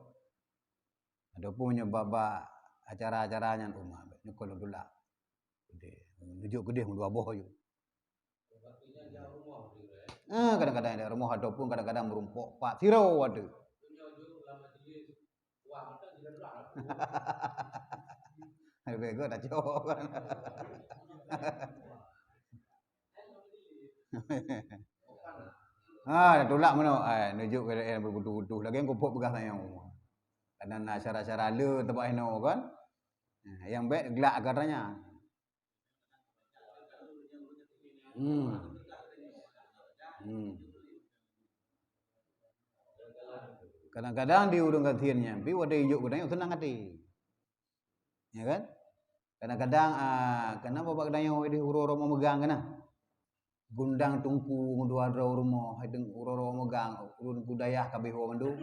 Ada punya baba acara-acaranya rumah. Nyokol dulu. Nujuk gede dua boh je. Kadang-kadang ada rumah ataupun kadang-kadang merumpuk pak sirau ada. Ada bego tak cok. Tolak mana? Nujuk ke berbutuh-butuh lagi yang kopok begas yang. Kadang acara-acara le tempat eno kan. Yang baik gelak katanya. Kadang-kadang di urung katiannya, tapi wadah ijuk kadang senang hati. Ya kan? Kadang-kadang kenapa bapak kadang yang di uro-uro memegang kana? Gundang tungku dua rumah, hidung uro-uro megang, urun kudayah kabeh mandu.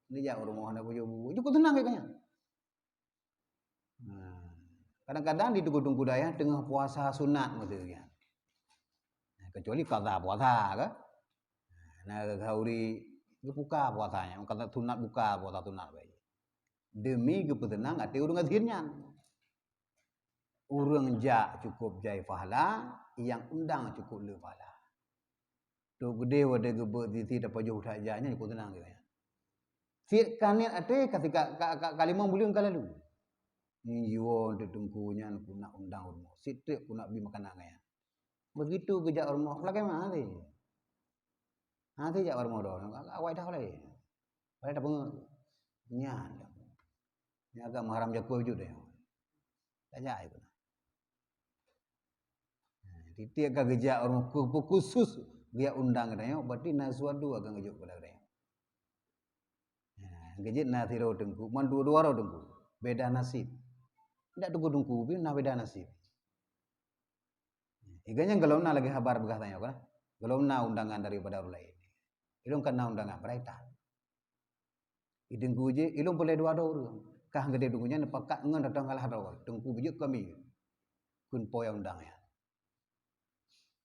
Ini ja rumah hendak buju. Cukup tenang kayaknya. Kadang-kadang di tunggu daya tengah puasa sunat maksudnya. Kecuali qada puasa ke. Nah kauri buka puasanya, kata sunat buka puasa sunat bae. Demi kepetenang ati urang akhirnya. Urang ja cukup jai pahala, yang undang cukup le pahala. Tu gede wade gebe di dapat jauh sajanya cukup tenang kayaknya. Fit kanian ate ketika kalimah bulan kalalu. Ni jiwa untuk tengkunya aku nak undang rumah. Situ aku nak bi makan angan. Begitu kejak rumah lagi mana ni? Nanti jak rumah dah. Awak dah lagi. Pada dah pengak. Nyan. Ni agak mahram jago wujud dia. Tak jai pun. Titik agak kejak rumah khusus dia undang dia. Berarti naswadu agak ngejuk pada dia. Gejit na tiro dengku, man dua-dua ro dengku. Beda nasib. Tidak dengku pun na beda nasib. Iganya kalau na lagi kabar begah tanya kan. Kalau na undangan daripada orang lain. Ilung kan na undangan berita. Idengku je ilung boleh dua orang. Kah gede dengkunya nepakat ngan datang kalah dawal. Dengku bejuk kami. Kun poya undang ya.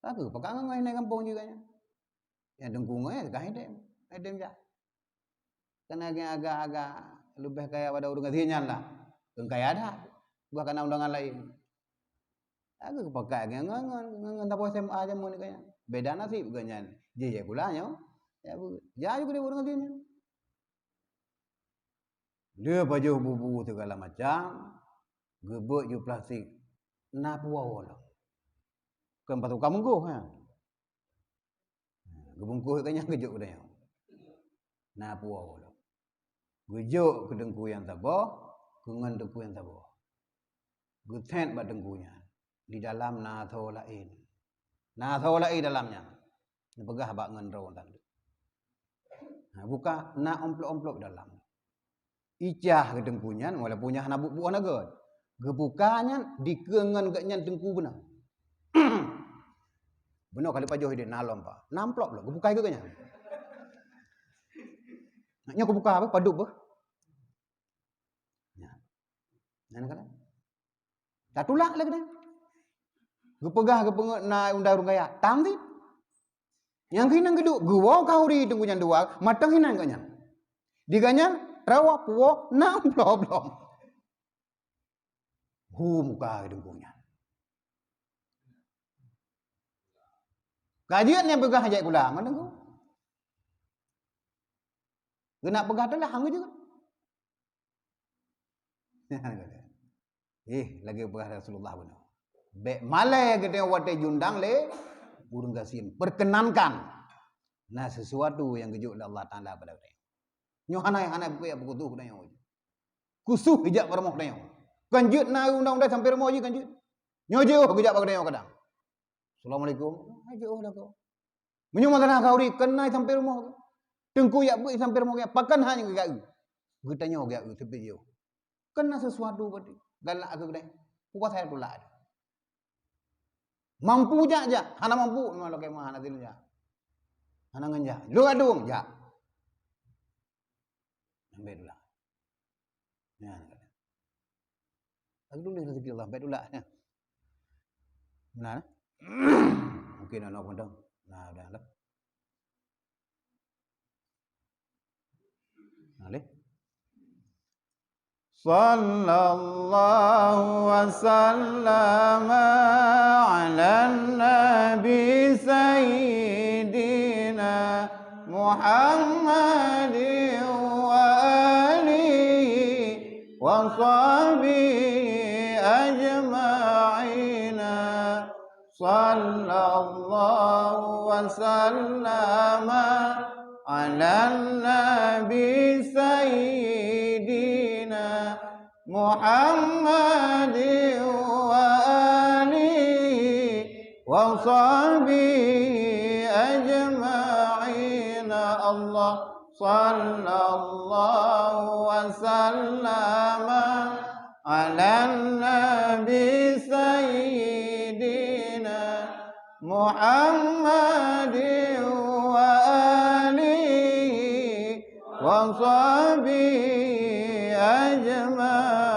Aku pakai ngan naik kampung juga nya. Ya dengku ngan kah edem ja. Karena agak-agak lebih kaya pada orang ketinya lah. Kaya ada. Bukan undangan lain. Aku pakai ngan tapo SMA aja mun kaya. Beda nasib bukannya. Je pula nya. Ya juga dia orang ketinya. Dia baju bubu segala macam. Gebuk je plastik. Na puau lah. Kan patu kamu go ha. Gebungkuh kanya kejuk dia. Na puau lah. Gejuk ke dengku yang tabah, kengan dengku yang tabah. Getet bak dengkunya. Di dalam natho lain. Natho lain dalamnya. Pegah bak ngan raw tadi. Buka na omplok-omplok dalam. Icah ke dengkunya walaupun nya hana buk-buk naga. Gebukanya dikengan gaknya dengku benar. Benar kali pajoh dia nalom pa. Namplok lah gebukai ke kanya. Naknya aku buka apa? Paduk apa? Ya. Nan kata. Tak tulak lagi dah. Gepegah gepengek na undang urang kaya. Tam ti. Yang kinang geduk gua kauri tunggunya dua, matang hinan kanya. Diganya rawa puo na blom. Muka dengkunya. Kajian yang pegah ajak kula mana ku? Kena pegah tu lah hang juga. Lagi pegah Rasulullah benar. Bek malai gede wate jundang le burung gasin perkenankan. Nah sesuatu yang kejuk Allah Taala pada mereka. Nyo hanai buku begitu kena nyo. Kusuh hijab bermoh kena nyo. Kanjut na undang-undang sampai rumah je kanjut. Nyo je kejap pada nyo kadang. Assalamualaikum. Aje dah kau. Menyo masalah kauri kenai sampai rumah. Tengku yak buat sampai rumah yak pakan hanya ke gak. Bertanya ke gak tepi dia. Kena sesuatu berarti. Galak ke kedai. Puas saya pula. Mampu ja. Hana mampu malah ke mah hana tin ja. Hana nganja. Lu adung ja. Ambil dulu. Ya. Aku dulu rezeki Allah, baik dulu. Benar? Mungkin anak pun dong. Nah, dah lah. Alih. Sallallahu wasallam ala nabi sayyidina Muhammadin wa alihi wa sahbihi ajma'ina. Sallallahu wasallam ala nabi sayyidina Muhammadin wa alihi wa sahbihi ajma'ina. Allah sallallahu wasallam ala nabi sayyidina Muhammadin wa alihi wa sahbihi ajma'in.